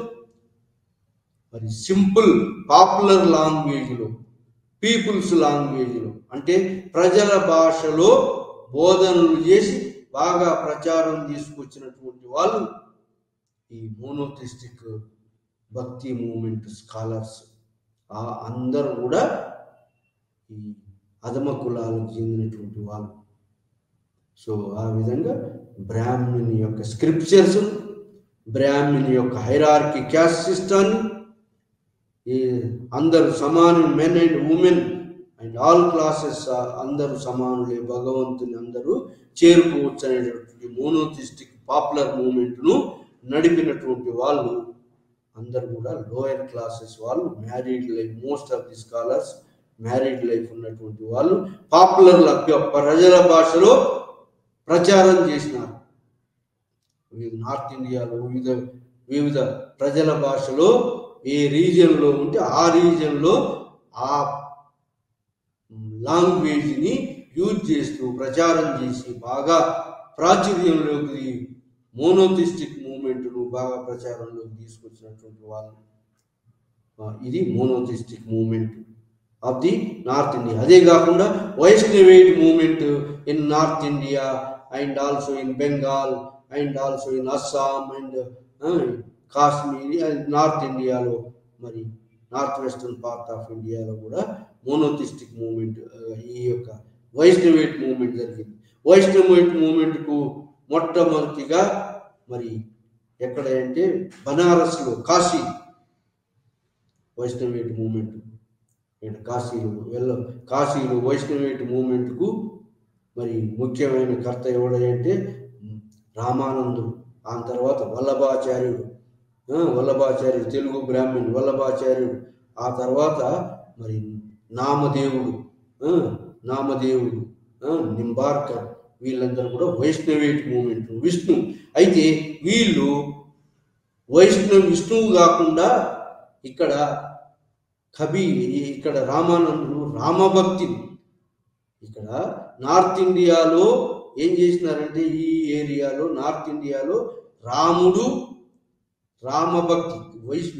మరి సింపుల్ పాపులర్ లాంగ్వేజ్లో, పీపుల్స్ లాంగ్వేజ్లో అంటే ప్రజల భాషలో బోధనలు చేసి బాగా ప్రచారం తీసుకొచ్చినటువంటి వాళ్ళు ఈ మోనోథిస్టిక్ భక్తి మూవ్మెంట్ స్కాలర్స్. అందరూ కూడా ఈ అధమ కులాలకు చెందినటువంటి వాళ్ళు. సో ఆ విధంగా బ్రాహ్మణి యొక్క స్క్రిప్చర్స్, బ్రాహ్మణి యొక్క హైరార్కీ క్యాస్ట్ సిస్టాన్ని అందరూ సమానం, men and women and all classes అందరూ సమానులే, భగవంతుని అందరూ చేరుకోవచ్చు అనేటటువంటి మోనోథిస్టిక్ పాపులర్ మూవ్మెంట్ను నడిపినటువంటి వాళ్ళు అందరూ కూడా లోయర్ క్లాసెస్ వాళ్ళు, married life, most of the scholars married life ఉన్నటువంటి వాళ్ళు, పాపులర్ ప్రజల భాషలో ప్రచారం చేసినారు. నార్త్ ఇండియాలో వివిధ ప్రజల భాషలో ఏ రీజియన్లో ఉంటే ఆ రీజియన్లో ఆ లాంగ్వేజ్ని యూజ్ చేస్తూ ప్రచారం చేసి బాగా ప్రాచుర్యంలోకి మోనోథిస్టిక్ మూవ్మెంట్ను బాగా ప్రచారంలోకి తీసుకొచ్చినటువంటి వాళ్ళు. ఇది monotheistic movement of the north India. అదే కాకుండా Vaishnavite movement in north India and also in Bengal and also in Assam and Kashmir, north ఇండియాలో మరి నార్త్ వెస్టర్న్ పార్ట్ ఆఫ్ ఇండియాలో కూడా మోనోథిస్టిక్ మూవ్మెంట్, ఈ యొక్క వైష్ణవేట్ మూవ్మెంట్ జరిగింది. వైష్ణవేట్ మూవ్మెంట్కు మొట్టమొదటిగా మరి ఎక్కడ అంటే బనారస్లో, వైష్ణవేట్ మూవ్మెంట్ కాశీలో వైష్ణవేట్ మూవ్మెంట్కు మరి ముఖ్యమైన కర్త ఎవడంటే రామానందుడు. ఆ తర్వాత వల్లభాచార్యుడు, తెలుగు బ్రాహ్మణ్ వల్లభాచార్యుడు. ఆ తర్వాత మరి నామదేవుడు, నింబార్కర్, వీళ్ళందరూ కూడా వైష్ణవేట్ మూవ్మెంట్. విష్ణు అయితే వీళ్ళు విష్ణువు కాకుండా ఇక్కడ రామానందుడు రామభక్తిని, ఇక్కడ నార్త్ ఇండియాలో ఏం చేసినారంటే ఈ ఏరియాలో నార్త్ ఇండియాలో రామభక్తి,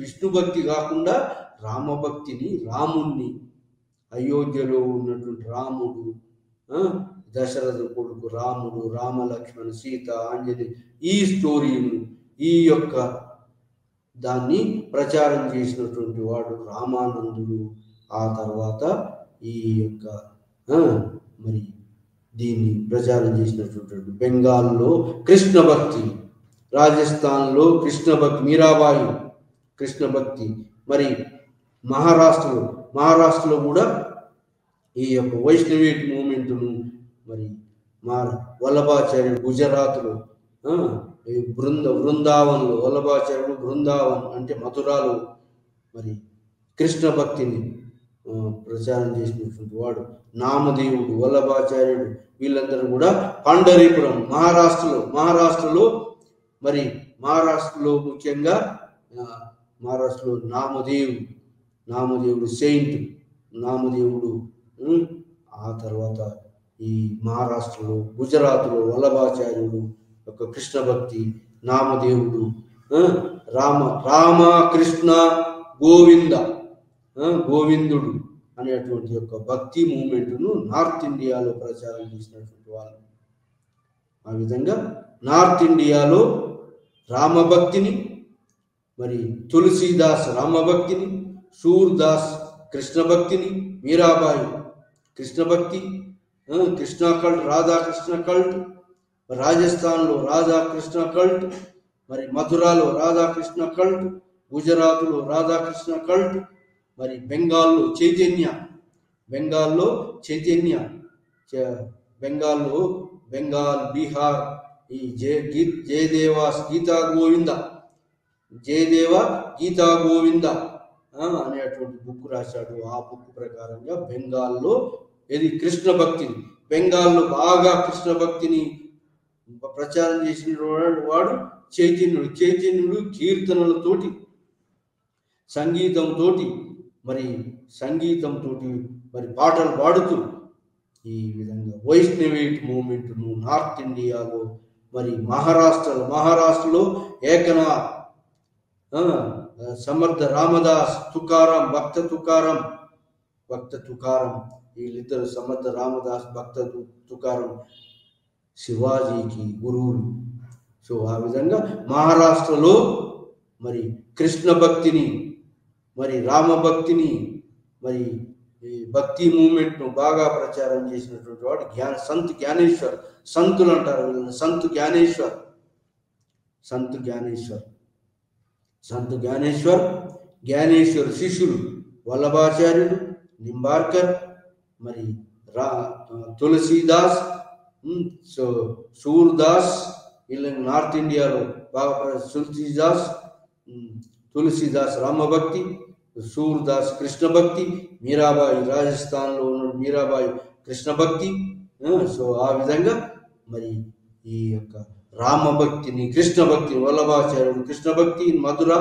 విష్ణు భక్తి కాకుండా రామభక్తిని, రాముణ్ణి, అయోధ్యలో ఉన్నటువంటి రాముడు, దశరథ కొడుకు రాముడు, రామలక్ష్మణ సీత ఆంజనేయ, ఈ స్టోరీను, ఈ యొక్క దాన్ని ప్రచారం చేసినటువంటి వాడు రామానందుడు. ఆ తర్వాత ఈ యొక్క మరి దీన్ని ప్రచారం చేసినటువంటి బెంగాల్లో కృష్ణ భక్తి, రాజస్థాన్లో కృష్ణ భక్తి, మీరాబాయి కృష్ణ భక్తి, మరి మహారాష్ట్రలో కూడా ఈ యొక్క వైష్ణవేట్ మూవ్మెంట్ను మరి వల్లభాచార్యుడు గుజరాత్లో, బృందావన్లో వల్లభాచార్యుడు, బృందావన్ అంటే మథురాలో మరి కృష్ణ భక్తిని ప్రచారం చేసినటువంటి వాడు నామదేవుడు, వల్లభాచార్యుడు, వీళ్ళందరూ కూడా పండరీపురం మహారాష్ట్రలో మరి మహారాష్ట్రలో ముఖ్యంగా మహారాష్ట్రలో నామదేవుడు సెయింట్, నామదేవుడు. ఆ తర్వాత ఈ మహారాష్ట్రలో గుజరాత్లో వల్లభాచార్యుడు యొక్క కృష్ణ భక్తి, నామదేవుడు, రామ కృష్ణ గోవిందుడు అనేటువంటి యొక్క భక్తి మూమెంట్ను నార్త్ ఇండియాలో ప్రచారం చేసినటువంటి వాళ్ళు. ఆ విధంగా నార్త్ ఇండియాలో రామభక్తిని, మరి తులసీదాస్ రామభక్తిని, సూర్దాస్ కృష్ణ భక్తిని, మీరాబాయి కృష్ణ భక్తి, కృష్ణ కల్ట్, రాధాకృష్ణ కల్ట్, రాజస్థాన్లో రాధాకృష్ణ కల్ట్, మరి మథురాలో రాధాకృష్ణ కల్ట్, గుజరాత్లో రాధాకృష్ణ కల్ట్, మరి బెంగాల్లో చైతన్య, బెంగాల్, బీహార్ ఈ జయదేవ గీతా గోవింద అనేటువంటి బుక్ రాశాడు. ఆ బుక్ ప్రకారంగా బెంగాల్లో ఇది కృష్ణ భక్తిని, బెంగాల్లో బాగా కృష్ణ భక్తిని ప్రచారం చేసిన వాడు చైతన్యుడు సంగీతంతో మరి పాటలు పాడుతూ ఈ విధంగా వైష్ణవేట్ మూమెంట్ను నార్త్ ఇండియాలో మరి మహారాష్ట్రలో ఏకనాథ్, సమర్థ రామదాస్, తుకారాం, భక్త తుకారం వీళ్ళిద్దరు, సమర్థ రామదాస్, భక్త తుకారం శివాజీకి గురువులు. సో ఆ విధంగా మహారాష్ట్రలో మరి కృష్ణ భక్తిని, మరి రామభక్తిని, మరి ఈ భక్తి మూమెంట్ను బాగా ప్రచారం చేసినటువంటి వాడు సంత్ జ్ఞానేశ్వర్. సంతులు అంటారు వీళ్ళని, సంత్ జ్ఞానేశ్వర్ శిష్యులు వల్లభాచార్యులు, నింబార్కర్, మరి తులసీదాస్, సూర్దాస్, వీళ్ళని నార్త్ ఇండియాలో బాగా తులసీదాస్ రామభక్తి, సూర్దాస్ కృష్ణ భక్తి, మీరాబాయి రాజస్థాన్లో ఉన్న మీరాబాయి కృష్ణ భక్తి. సో ఆ విధంగా మరి ఈ యొక్క రామభక్తిని, కృష్ణ భక్తిని, వల్లభాచార్యుడు కృష్ణ భక్తి, మధుర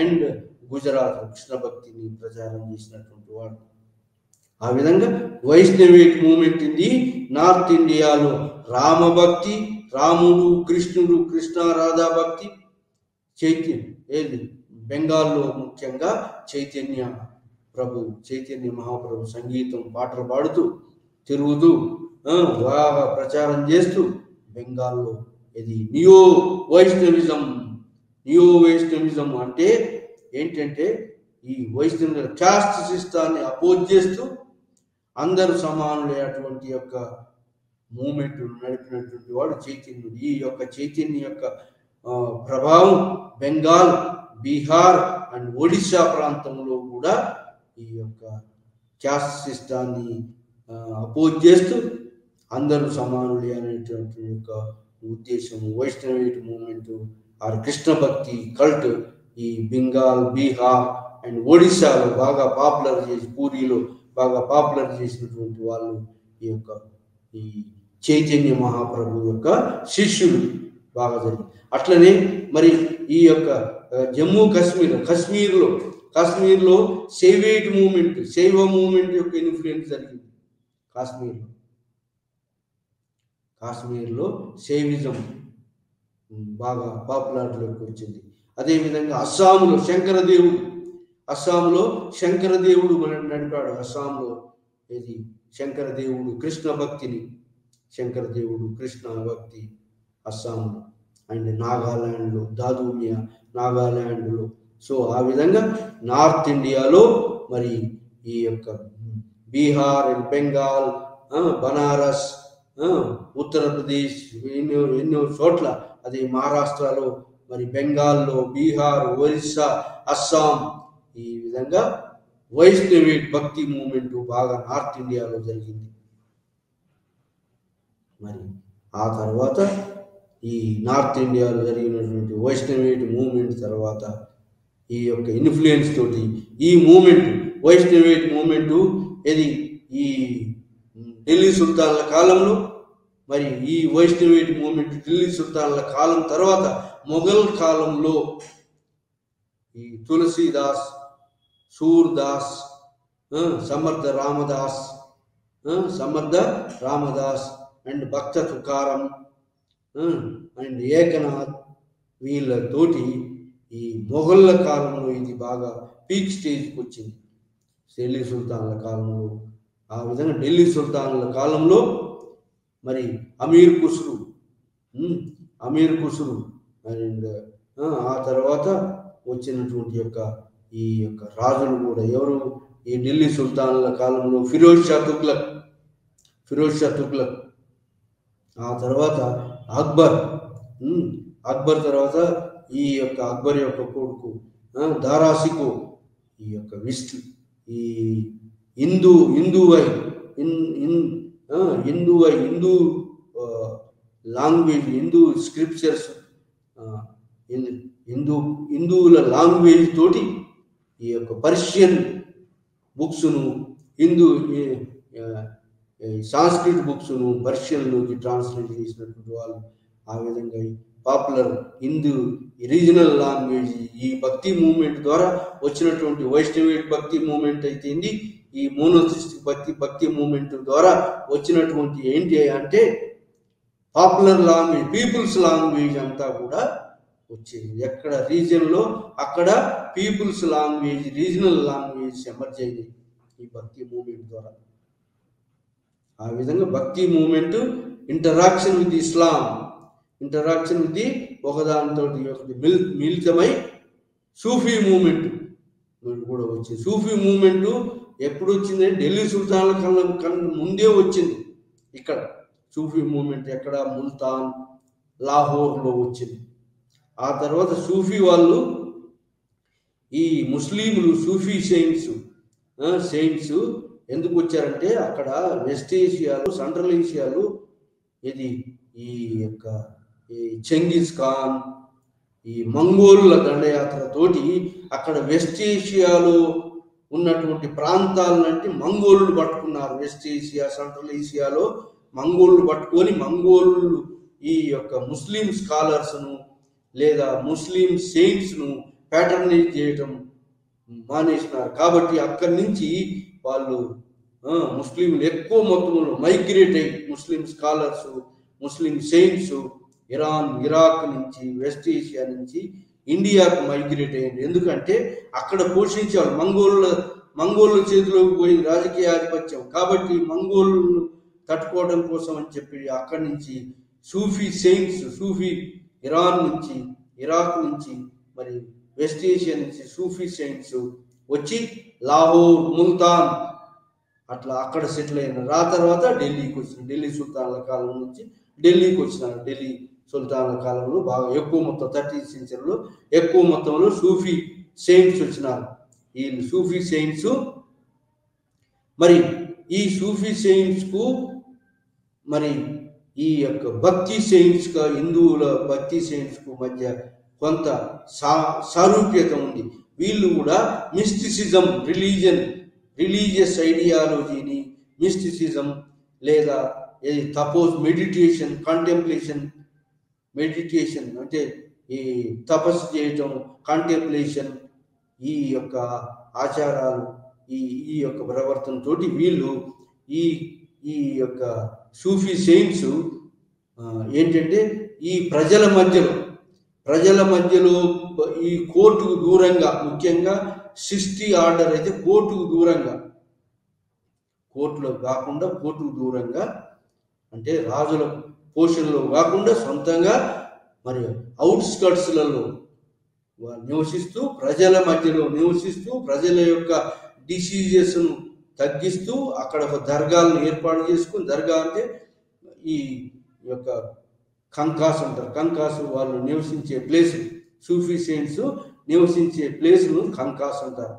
అండ్ గుజరాత్ కృష్ణ భక్తిని ప్రచారం చేసినటువంటి వాడు. ఆ విధంగా వైష్ణవేట్ మూమెంట్ ఇది నార్త్ ఇండియాలో రామభక్తి, రాముడు, కృష్ణుడు, కృష్ణ రాధా భక్తి, బెంగాల్లో ముఖ్యంగా చైతన్య మహాప్రభు సంగీతం, పాటలు పాడుతూ తిరుగుతూ బాగా ప్రచారం చేస్తూ బెంగాల్లో ఇది నియో వైష్ణవిజం అంటే ఏంటంటే ఈ వైష్ణవ క్యాస్ట్ సిస్టాన్ని అపోజ్ చేస్తూ అందరూ సమానులే అటువంటి యొక్క మూమెంట్ నడిపినటువంటి వాడు చైతన్యుడు. ఈ యొక్క చైతన్య యొక్క ప్రభావం బెంగాల్, బీహార్ అండ్ ఒడిశా ప్రాంతంలో కూడా ఈ యొక్క క్యాస్ట్ సిస్టాన్ని అపోజ్ చేస్తూ అందరూ సమానులే అనేటువంటి యొక్క ఉద్దేశం వైష్ణవేట్ మూమెంట్ ఆర్ కృష్ణ భక్తి కల్ట్ ఈ బెంగాల్, బీహార్ అండ్ ఒడిశాలో బాగా పాపులర్ చేసి, పూరిలో బాగా పాపులర్ చేసినటువంటి వాళ్ళు ఈ చైతన్య మహాప్రభు యొక్క శిష్యులు బాగా జరిగింది. అట్లనే మరి ఈ యొక్క జమ్మూ కాశ్మీర్లో శైవ మూమెంట్ యొక్క ఇన్ఫ్లుయెన్స్ జరిగింది. కాశ్మీర్లో శైవిజం బాగా పాపులారిటీలోకి వచ్చింది. అదేవిధంగా అస్సాంలో శంకరదేవుడు నడిపాడు. అస్సాంలో ఇది శంకరదేవుడు కృష్ణ భక్తి అస్సాంలో అండ్ నాగాలాండ్లో, దాదూమియా నాగాలాండ్లో. సో ఆ విధంగా నార్త్ ఇండియాలో మరి ఈ యొక్క బీహార్ అండ్ బెంగాల్, బనారస్, ఉత్తరప్రదేశ్ ఎన్నో చోట్ల, అదే మహారాష్ట్రలో, మరి బెంగాల్లో, బీహార్, ఒరిస్సా, అస్సాం ఈ విధంగా వైష్ణవేట్ భక్తి మూమెంట్ బాగా నార్త్ ఇండియాలో జరిగింది. మరి ఆ తర్వాత ఈ నార్త్ ఇండియాలో జరిగినటువంటి వైష్ణవేట్ మూమెంట్ తర్వాత ఈ యొక్క ఇన్ఫ్లుయెన్స్ తోటి ఈ మూమెంట్ వైష్ణవేట్ మూమెంట్ ఇది ఈ ఢిల్లీ సుల్తాన్ల కాలంలో, మరి ఈ వైష్ణవేట్ మూమెంట్ ఢిల్లీ సుల్తాన్ల కాలం తర్వాత మొఘల్ కాలంలో ఈ తులసీదాస్, సూర్దాస్, సమర్థ రామదాస్ అండ్ భక్త తుకారం అండ్ ఏకనాథ్ వీళ్ళతోటి ఈ మొఘళ్ళ కాలంలో ఇది బాగా పీక్ స్టేజ్కి వచ్చింది ఢిల్లీ సుల్తాన్ల కాలంలో. ఆ విధంగా ఢిల్లీ సుల్తాన్ల కాలంలో మరి అమీర్ ఖుస్రు అండ్ ఆ తర్వాత వచ్చినటువంటి ఈ యొక్క రాజులు కూడా ఎవరు, ఈ ఢిల్లీ సుల్తాన్ల కాలంలో ఫిరోజ్ షా తుగ్లక్, ఆ తర్వాత అక్బర్ తర్వాత ఈ యొక్క అక్బర్ యొక్క కొడుకు దారాసికో, ఈ యొక్క ఈ హిందూ లాంగ్వేజ్, హిందూ స్క్రిప్చర్స్, హిందువుల లాంగ్వేజ్ తోటి ఈ యొక్క పర్షియన్ బుక్స్ను, సాంస్క్రిట్ బుక్స్ను పర్షియన్లోకి ట్రాన్స్లేట్ చేసినటువంటి వాళ్ళు. ఆ విధంగా పాపులర్ రీజనల్ లాంగ్వేజ్ ఈ భక్తి మూవ్మెంట్ ద్వారా వచ్చినటువంటి వైష్ణవేట్ భక్తి మూవ్మెంట్ అయితేంది, ఈ మోనోథిస్టిక్ భక్తి మూమెంట్ ద్వారా వచ్చినటువంటి ఏంటి అంటే పాపులర్ లాంగ్వేజ్, పీపుల్స్ లాంగ్వేజ్ అంతా కూడా వచ్చింది. ఎక్కడ రీజియన్లో అక్కడ peoples language, regional language emerge అయింది ఈ భక్తి మూమెంట్ ద్వారా. ఆ విధంగా Bhakti movement interaction with Islam, interaction with ఒకదానితో ఒకటి మిళితమై సూఫీ మూమెంట్ కూడా వచ్చింది. సూఫీ మూమెంట్ ఎప్పుడు వచ్చిందంటే ఢిల్లీ సుల్తాన్ల కన్నా ముందే వచ్చింది. ఇక్కడ సూఫీ మూమెంట్ ఎక్కడ ముల్తాన్, లాహోర్లో వచ్చింది. ఆ తర్వాత సూఫీ వాళ్ళు ఈ ముస్లింలు సూఫీ సెయింట్స్ ఎందుకు వచ్చారంటే అక్కడ వెస్ట్ ఏషియాలో, సెంట్రల్ ఏషియాలో ఇది ఈ యొక్క ఈ చెంగిస్ ఖాన్, ఈ మంగోళ్ళ దండయాత్రతోటి అక్కడ వెస్ట్ ఏషియాలో ఉన్నటువంటి ప్రాంతాలనంటే మంగోళ్ళు పట్టుకున్నారు. వెస్ట్ ఏషియా, సెంట్రల్ ఏషియాలో మంగోళ్ళు పట్టుకొని మంగోళ్ళు ఈ యొక్క ముస్లిం స్కాలర్స్ను లేదా ముస్లిం సెయింట్స్ను ప్యాటర్నైజ్ చేయటం మానేసినారు. కాబట్టి అక్కడి నుంచి వాళ్ళు ముస్లింలు ఎక్కువ మొత్తంలో మైగ్రేట్ అయ్యి ముస్లిం స్కాలర్స్, ముస్లిం సెయింట్స్ ఇరాన్, ఇరాక్ నుంచి, వెస్ట్ ఏషియా నుంచి ఇండియాకు మైగ్రేట్ అయ్యింది. ఎందుకంటే అక్కడ పోషించారు మంగోళ్ళ చేతిలోకి పోయింది రాజకీయ ఆధిపత్యం. కాబట్టి మంగోళ్ళు తట్టుకోవడం కోసం అని చెప్పి అక్కడి నుంచి సూఫీ సెయింట్స్, సూఫీ ఇరాన్ నుంచి, ఇరాక్ నుంచి, మరి వెస్ట్ ఏషియా నుంచి సూఫీ సెయింట్స్ వచ్చి లాహోర్, ముల్తాన్ అట్లా అక్కడ సెటిల్ అయినారు. ఆ తర్వాత ఢిల్లీకి వచ్చిన, ఢిల్లీ సుల్తాన్ల కాలం నుంచి ఢిల్లీకి వచ్చినారు. ఢిల్లీ సుల్తాన్ల కాలంలో బాగా ఎక్కువ మొత్తం 13th సెంచరీలో ఎక్కువ మొత్తంలో సూఫీ సెయింట్స్ వచ్చినారు. ఈ సూఫీ సెయింట్స్ మరి ఈ సూఫీ సెయింట్స్కు మరి ఈ యొక్క భక్తి సెయింట్స్గా హిందువుల భక్తి సెయింట్స్కు మధ్య కొంత సారూప్యత ఉంది. వీళ్ళు కూడా మిస్టిసిజం, రిలీజియస్ ఐడియాలజీని మిస్టిసిజం లేదా మెడిటేషన్, మెడిటేషన్ అంటే ఈ తపస్సు చేయటం, కాంటెంప్లేషన్, ఈ యొక్క ఆచారాలు, ఈ యొక్క ప్రవర్తనతో వీళ్ళు ఈ యొక్క సూఫీ సెయింట్స్ ఏంటంటే ఈ ప్రజల మధ్యలో ఈ కోర్టుకు దూరంగా, ముఖ్యంగా 60 ఆర్డర్ అయితే కోర్టుకు దూరంగా, కోర్టులో కాకుండా కోర్టుకు దూరంగా అంటే రాజుల పోషణలో కాకుండా సొంతంగా మరి అవుట్స్కట్స్లలో నివసిస్తూ, ప్రజల మధ్యలో నివసిస్తూ, ప్రజల యొక్క డిసీజెస్ను తగ్గిస్తూ అక్కడ ఒక దర్గాలను ఏర్పాటు చేసుకుని, దర్గా అంటే ఈ యొక్క కంకాస్ అంటారు, కంకాస్ వాళ్ళు నివసించే ప్లేస్, సూఫీ సెయింట్స్ నివసించే ప్లేస్ను కంకాస్ అంటారు.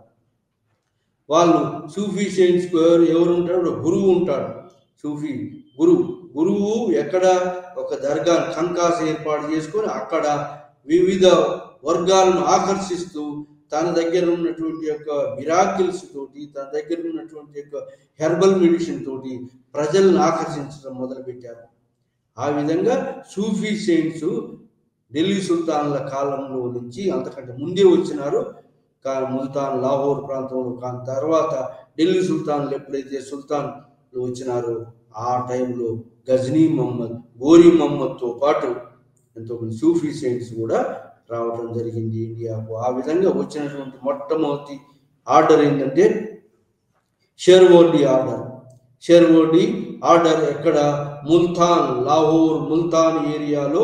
వాళ్ళు సూఫీ సెయింట్స్కు ఎవరు ఉంటాడు? గురువు ఉంటాడు. సూఫీ గురువు ఎక్కడ ఒక దర్గా కంకాస్ ఏర్పాటు చేసుకొని అక్కడ వివిధ వర్గాలను ఆకర్షిస్తూ తన దగ్గర ఉన్నటువంటి యొక్క మిరాకిల్స్ తోటి, తన దగ్గర ఉన్నటువంటి యొక్క హెర్బల్ మెడిసిన్ తోటి ప్రజలను ఆకర్షించడం మొదలుపెట్టారు. ఆ విధంగా సూఫీ సెయింట్స్ ఢిల్లీ సుల్తాన్ల కాలంలో నుంచి అంతకంటే ముందే వచ్చినారు. కానీ ముల్తాన్, లాహోర్ ప్రాంతంలో, కానీ తర్వాత ఢిల్లీ సుల్తాన్లు ఎప్పుడైతే సుల్తాన్లు వచ్చినారో ఆ టైంలో గజ్నీ మహమ్మద్, గోరీ మహమ్మద్తో పాటు ఎంతోమంది సూఫీ సెయింట్స్ కూడా రావడం జరిగింది ఇండియాకు. ఆ విధంగా వచ్చినటువంటి మొట్టమొదటి ఆర్డర్ ఏంటంటే షేర్వర్డీ ఆర్డర్ ఎక్కడ? ముల్తాన్, లాహోర్, ముల్తాన్ ఏరియాలో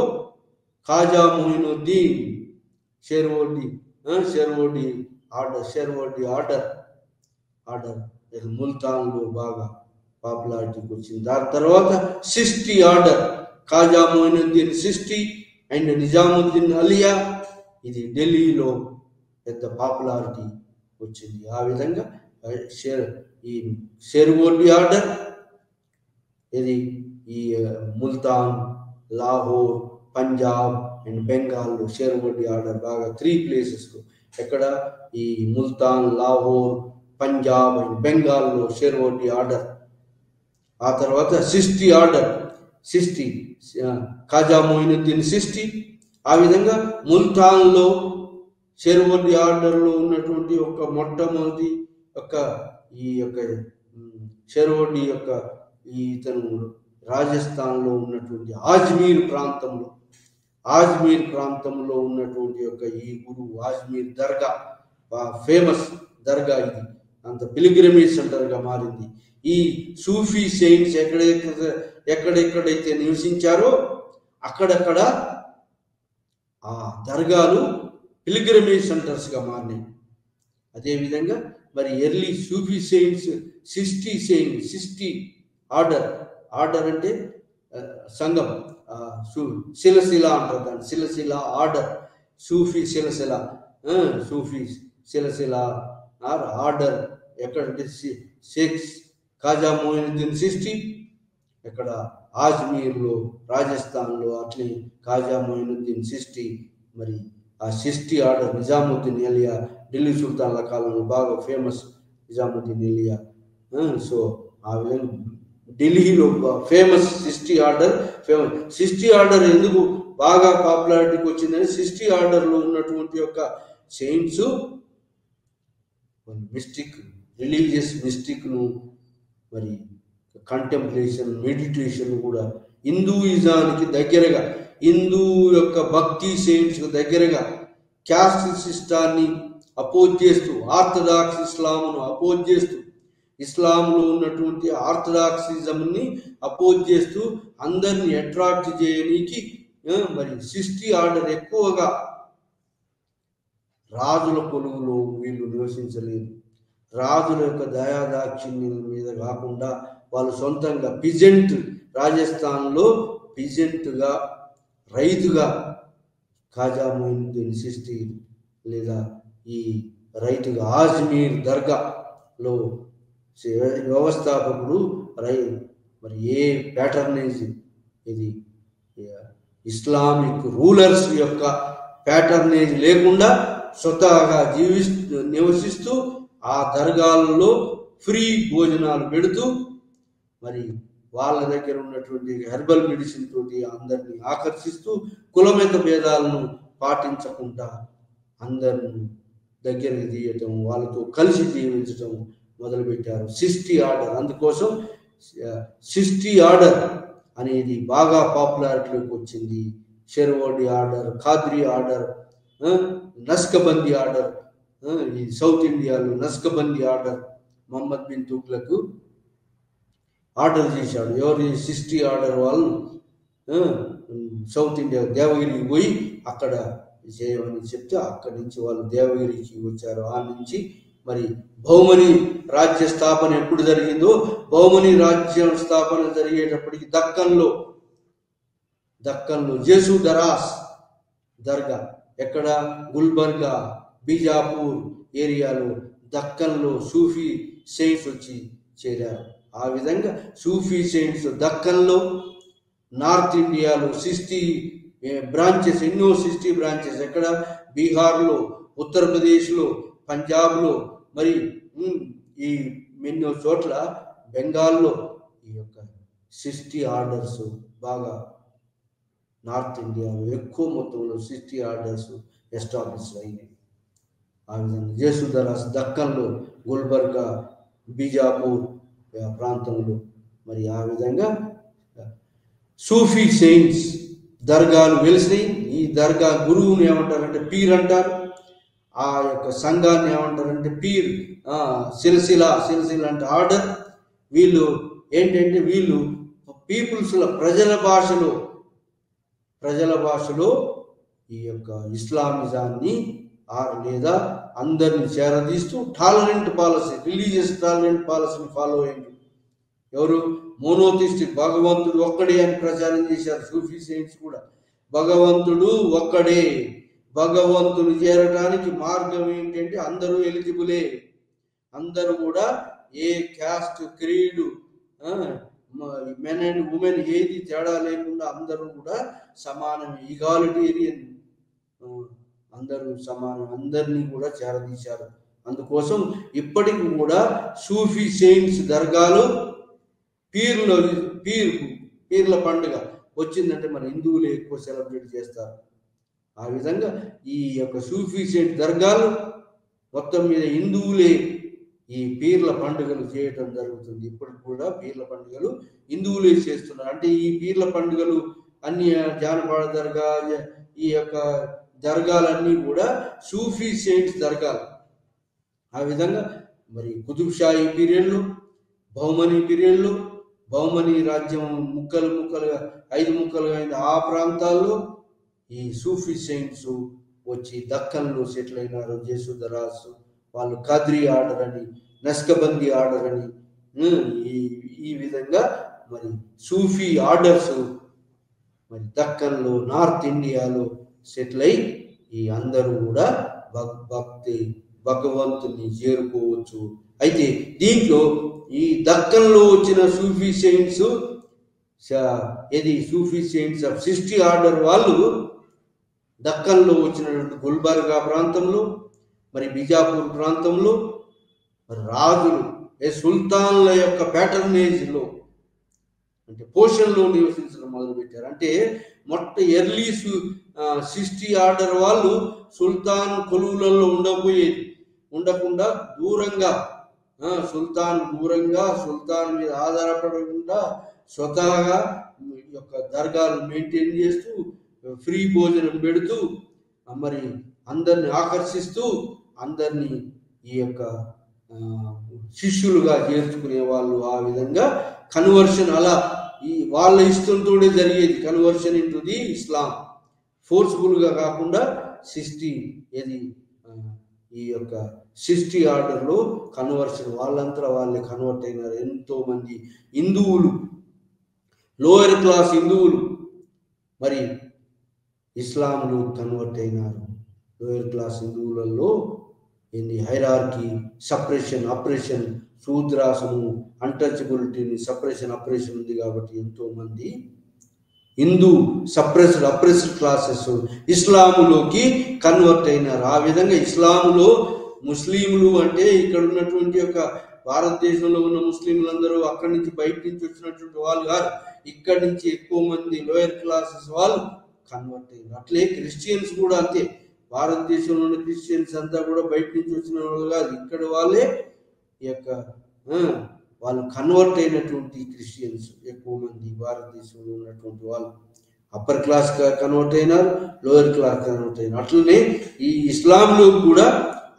ఖాజా మొయినుద్దీన్ షేర్వర్డీ ఆర్డర్ ముల్తాన్లో బాగా పాపులారిటీకి వచ్చింది. దాని తర్వాత 60 ఆర్డర్, ఖాజా మొయినుద్దీన్ 60 అండ్ నిజాముద్దీన్ అలియా, ఇది ఢిల్లీలో పెద్ద పాపులారిటీ వచ్చింది. ఆ విధంగా ఈ షేర్వర్డీ ఆర్డర్ ఇది ఈ ముల్తాన్, లాహోర్, పంజాబ్ అండ్ బెంగాల్లో షేర్వర్డీ ఆర్డర్ బాగా 3 ప్లేసెస్లో, ఎక్కడ ఈ ముల్తాన్, లాహోర్, పంజాబ్ అండ్ బెంగాల్లో షేర్వర్డీ ఆర్డర్. ఆ తర్వాత 60 ఆర్డర్, ఖాజా మొయినుద్దీన్ 60. ఆ విధంగా ముల్తాన్లో షేర్వర్డీ ఆర్డర్లో ఉన్నటువంటి ఒక మొట్టమొదటి ఒక ఈ యొక్క షెర్వర్డి యొక్క ఇతను రాజస్థాన్లో ఉన్నటువంటి ఆజ్మీర్ ప్రాంతంలో ఉన్నటువంటి యొక్క ఈ గురువు ఆజ్మీర్ దర్గా ఫేమస్ దర్గా, ఇది అంత పిలిగ్రిమేజ్ సెంటర్గా మారింది. ఈ సూఫీ సెయింట్స్ ఎక్కడెక్కడైతే నివసించారో అక్కడక్కడ ఆ దర్గాలు పిలిగ్రిమేజ్ సెంటర్స్గా మారినాయి. అదేవిధంగా మరి ఎర్లీ సూఫీ సెయింట్స్ 60 ఆర్డర్ అంటే సంఘం, సిలసిల అంటారు దాన్ని, సిలసిల ఆర్డర్, సూఫీ సిలసిల ఆర్డర్ ఎక్కడంటే షేక్స్ ఖాజా మొయినుద్దీన్ చిష్తి ఎక్కడ ఆజ్మీర్లో రాజస్థాన్లో, అట్లే ఖాజా మొయినుద్దీన్ చిష్తి. మరి ఆ చిష్తి ఆర్డర్ నిజాముద్దీన్ ఎలియా ఢిల్లీ సుల్తాన్ల కాలంలో బాగా ఫేమస్ నిజాముద్దీన్ ఎలియా. సో ఆ విధంగా ఢిల్లీలో ఫేమస్ చిష్తి ఆర్డర్ ఎందుకు బాగా పాపులారిటీకి వచ్చిందని, చిష్తి ఆర్డర్లో ఉన్నటువంటి యొక్క సెయింట్స్ రిలీజియస్ మిస్టిక్ను మరి కంటెంప్లేషన్, మెడిటేషన్ కూడా హిందూయిజానికి దగ్గరగా, హిందూ యొక్క భక్తి సెయింట్స్కు దగ్గరగా క్యాస్ట్ సిస్టాన్ని అపోజ్ చేస్తూ, ఆర్థడాక్స్ ఇస్లాంను అపోజ్ చేస్తూ, ఇస్లాంలో ఉన్నటువంటి ఆర్థడాక్సిజంని అపోజ్ చేస్తూ అందరిని అట్రాక్ట్ చేయడానికి మరి 60 ఆర్డర్ ఎక్కువగా రాజుల కొలువులో వీళ్ళు నివసించలేదు. రాజుల యొక్క దయాదాక్షిణ్యం మీద కాకుండా వాళ్ళు సొంతంగా రాజస్థాన్లో పిజెంట్గా, రైతుగా ఖాజా మొయినుద్దీన్ చిష్తి లేదా ఈ రైతుగా ఆజ్మీర్ దర్గాలో వ్యవస్థాపకుడు మరి ఏ ప్యాటర్నేజ్, ఇది ఇస్లామిక్ రూలర్స్ యొక్క ప్యాటర్నేజ్ లేకుండా స్వతహాగా నివసిస్తూ ఆ దర్గాల్లో ఫ్రీ భోజనాలు పెడుతూ మరి వాళ్ళ దగ్గర ఉన్నటువంటి హెర్బల్ మెడిసిన్ తోటి అందరినీ ఆకర్షిస్తూ కులమత భేదాలను పాటించకుండా అందరిని దగ్గరికి తీయటం, వాళ్ళతో కలిసి జీవించటం మొదలుపెట్టారు. 60 ఆర్డర్, అందుకోసం 60 ఆర్డర్ అనేది బాగా పాపులారిటీలోకి వచ్చింది. Suhrawardi order, Qadri order, Naqshbandi order, ఈ సౌత్ ఇండియాలో నస్కబందీ ఆర్డర్ మహమ్మద్ బిన్ తుగ్లక్ ఆర్డర్ చేశాడు. ఎవరు 60 ఆర్డర్ వాళ్ళు సౌత్ ఇండియా దేవగిరికి పోయి అక్కడ చేయమని చెప్తే అక్కడి నుంచి వాళ్ళు దేవగిరికి వచ్చారు. ఆ నుంచి మరి బహుమని రాజ్య స్థాపన ఎప్పుడు జరిగిందో, బహుమని రాజ్యం స్థాపన జరిగేటప్పటికి దక్కన్లో జేసు దరాస్ దర్గా, ఎక్కడ గుల్బర్గా, బీజాపూర్ ఏరియాలో దక్కన్లో సూఫీ సెయింట్స్ వచ్చి చేరారు. ఆ విధంగా సూఫీ సెయింట్స్ దక్కన్లో, నార్త్ ఇండియాలో 60 బ్రాంచెస్, ఎన్నో 60 బ్రాంచెస్, ఎక్కడ బీహార్లో, ఉత్తరప్రదేశ్లో, పంజాబ్లో, మరి ఈ ఎన్నో చోట్ల బెంగాల్లో ఈ యొక్క 60 ఆర్డర్స్ బాగా నార్త్ ఇండియాలో ఎక్కువ మొత్తంలో 60 ఆర్డర్స్ ఎస్టాబ్లిష్ అయినాయి. ఆ విధంగా జేసుదరాస్ దక్కన్లో, గుల్బర్గా, బీజాపూర్ ప్రాంతంలో మరి ఆ విధంగా సూఫీ సెయింట్స్ దర్గాలు వెలిసినాయి. ఈ దర్గా గురువుని ఏమంటారంటే పీర్ అంటారు. ఆ యొక్క సంఘాన్ని ఏమంటారంటే పీర్, సిలసిల అంటే ఆర్డర్. వీళ్ళు ఏంటంటే వీళ్ళు ప్రజల భాషలో ఈ యొక్క ఇస్లామిజాన్ని లేదా అందరిని చేరదీస్తూ రిలీజియస్ టాలరెంట్ పాలసీని ఫాలో అయ్యారు. ఎవరు? మోనోథిస్టిక్, భగవంతుడు ఒక్కడే అని ప్రచారం చేశారు సూఫీ సెయింట్స్ కూడా. భగవంతుడు ఒక్కడే, భగవంతుని చేరటానికి మార్గం ఏంటంటే అందరూ ఎలిజిబులే, అందరూ కూడా ఏ caste, creed, men and women ఏది తేడా లేకుండా అందరూ కూడా సమానం, ఈగాలిటేరియన్, అందరూ సమానం, అందరినీ కూడా చేరదీశారు. అందుకోసం ఇప్పటికి కూడా సూఫీ సెయింట్స్ దర్గాలు పీర్ల పండుగ వచ్చిందంటే మన హిందువులు ఎక్కువ సెలబ్రేట్ చేస్తారు. ఆ విధంగా ఈ యొక్క సూఫీ సెయింట్ దర్గాలు మొత్తం మీద హిందువులే ఈ పీర్ల పండుగలు చేయటం జరుగుతుంది. ఇప్పటికి కూడా పీర్ల పండుగలు హిందువులే చేస్తున్నారు. అంటే ఈ పీర్ల పండుగలు అన్ని జానపద దర్గా, ఈ యొక్క దర్గాలన్నీ కూడా సూఫీ సెయింట్స్ దర్గాలు. ఆ విధంగా మరి కుతుబ్ షాహీ పీరియడ్లో, బహుమనీ పీరియడ్లో, బహుమనీ రాజ్యం ముక్కలుగా 5 ముక్కలుగా అయింది. ఆ ప్రాంతాల్లో ఈ సూఫీ సెయింట్స్ వచ్చి దక్కన్లో సెటిల్ అయినారు. జేసుదరాస్ వాళ్ళు ఖాద్రీ ఆర్డర్ అని, నస్కబందీ ఆర్డర్ అని, ఈ విధంగా మరి సూఫీ ఆర్డర్స్ మరి దక్కన్లో, నార్త్ ఇండియాలో సెటిల్ అయి ఈ అందరూ కూడా భగవంతుని చేరుకోవచ్చు. అయితే దీంట్లో ఈ దక్కన్లో వచ్చిన Sufi saints Sufi saints of 60 order వాళ్ళు దక్కన్లో వచ్చినటువంటి గుల్బర్గా ప్రాంతంలో, మరి బిజాపూర్ ప్రాంతంలో రాజులు సుల్తాన్ల యొక్క ప్యాటర్నేజ్లో అంటే పోషన్లో నివసించడం మొదలుపెట్టారు. అంటే ఎర్లీ 60 ఆర్డర్ వాళ్ళు సుల్తాన్ కొలువులలో ఉండకుండా దూరంగా, సుల్తాన్ మీద ఆధారపడకుండా స్వతహాగా యొక్క దర్గాలు మెయింటైన్ చేస్తూ, ఫ్రీ భోజనం పెడుతూ, మరి అందరిని ఆకర్షిస్తూ, అందరినీ ఈ యొక్క శిష్యులుగా చేర్చుకునే వాళ్ళు. ఆ విధంగా కన్వర్షన్ అలా వాళ్ళ ఇష్టంతోనే జరిగేది. కన్వర్షన్ ఇంటూ ది ఇస్లాం ఫోర్స్ఫుల్గా కాకుండా 60 ఈ యొక్క 60 ఆర్డర్లో కన్వర్షన్ వాళ్ళంతా వాళ్ళే కన్వర్ట్ అయినారు. ఎంతో మంది హిందువులు, లోయర్ క్లాస్ హిందువులు మరి ఇస్లాంలో కన్వర్ట్ అయినారు. లోయర్ క్లాస్ హిందువులలో హైరార్కీ, సప్రెషన్, అప్రెషన్, శూద్రాసము, అన్టచబిలిటీని అప్రెషన్ ఉంది. కాబట్టి ఎంతో మంది హిందూ అప్రెస్డ్ క్లాసెస్ ఇస్లాములోకి కన్వర్ట్ అయినారు. ఆ విధంగా ఇస్లాములో ముస్లింలు అంటే ఇక్కడ ఉన్నటువంటి యొక్క భారతదేశంలో ఉన్న ముస్లింలందరూ అక్కడి నుంచి బయట నుంచి వచ్చినటువంటి వాళ్ళు కాదు. ఇక్కడి నుంచి ఎక్కువ మంది లోయర్ క్లాసెస్ వాళ్ళు కన్వర్ట్ అయినారు. అట్లే క్రిస్టియన్స్ కూడా అంతే. భారతదేశంలో ఉన్న క్రిస్టియన్స్ అంతా కూడా బయట నుంచి వచ్చిన వాళ్ళు కాదు. ఇక్కడ వాళ్ళే ఈ యొక్క వాళ్ళు కన్వర్ట్ అయినటువంటి క్రిస్టియన్స్ ఎక్కువ మంది భారతదేశంలో ఉన్నటువంటి వాళ్ళు అప్పర్ క్లాస్ కన్వర్ట్ అయినారు, లోయర్ క్లాస్ కన్వర్ట్ అయినారు. అట్లనే ఈ ఇస్లాంలో కూడా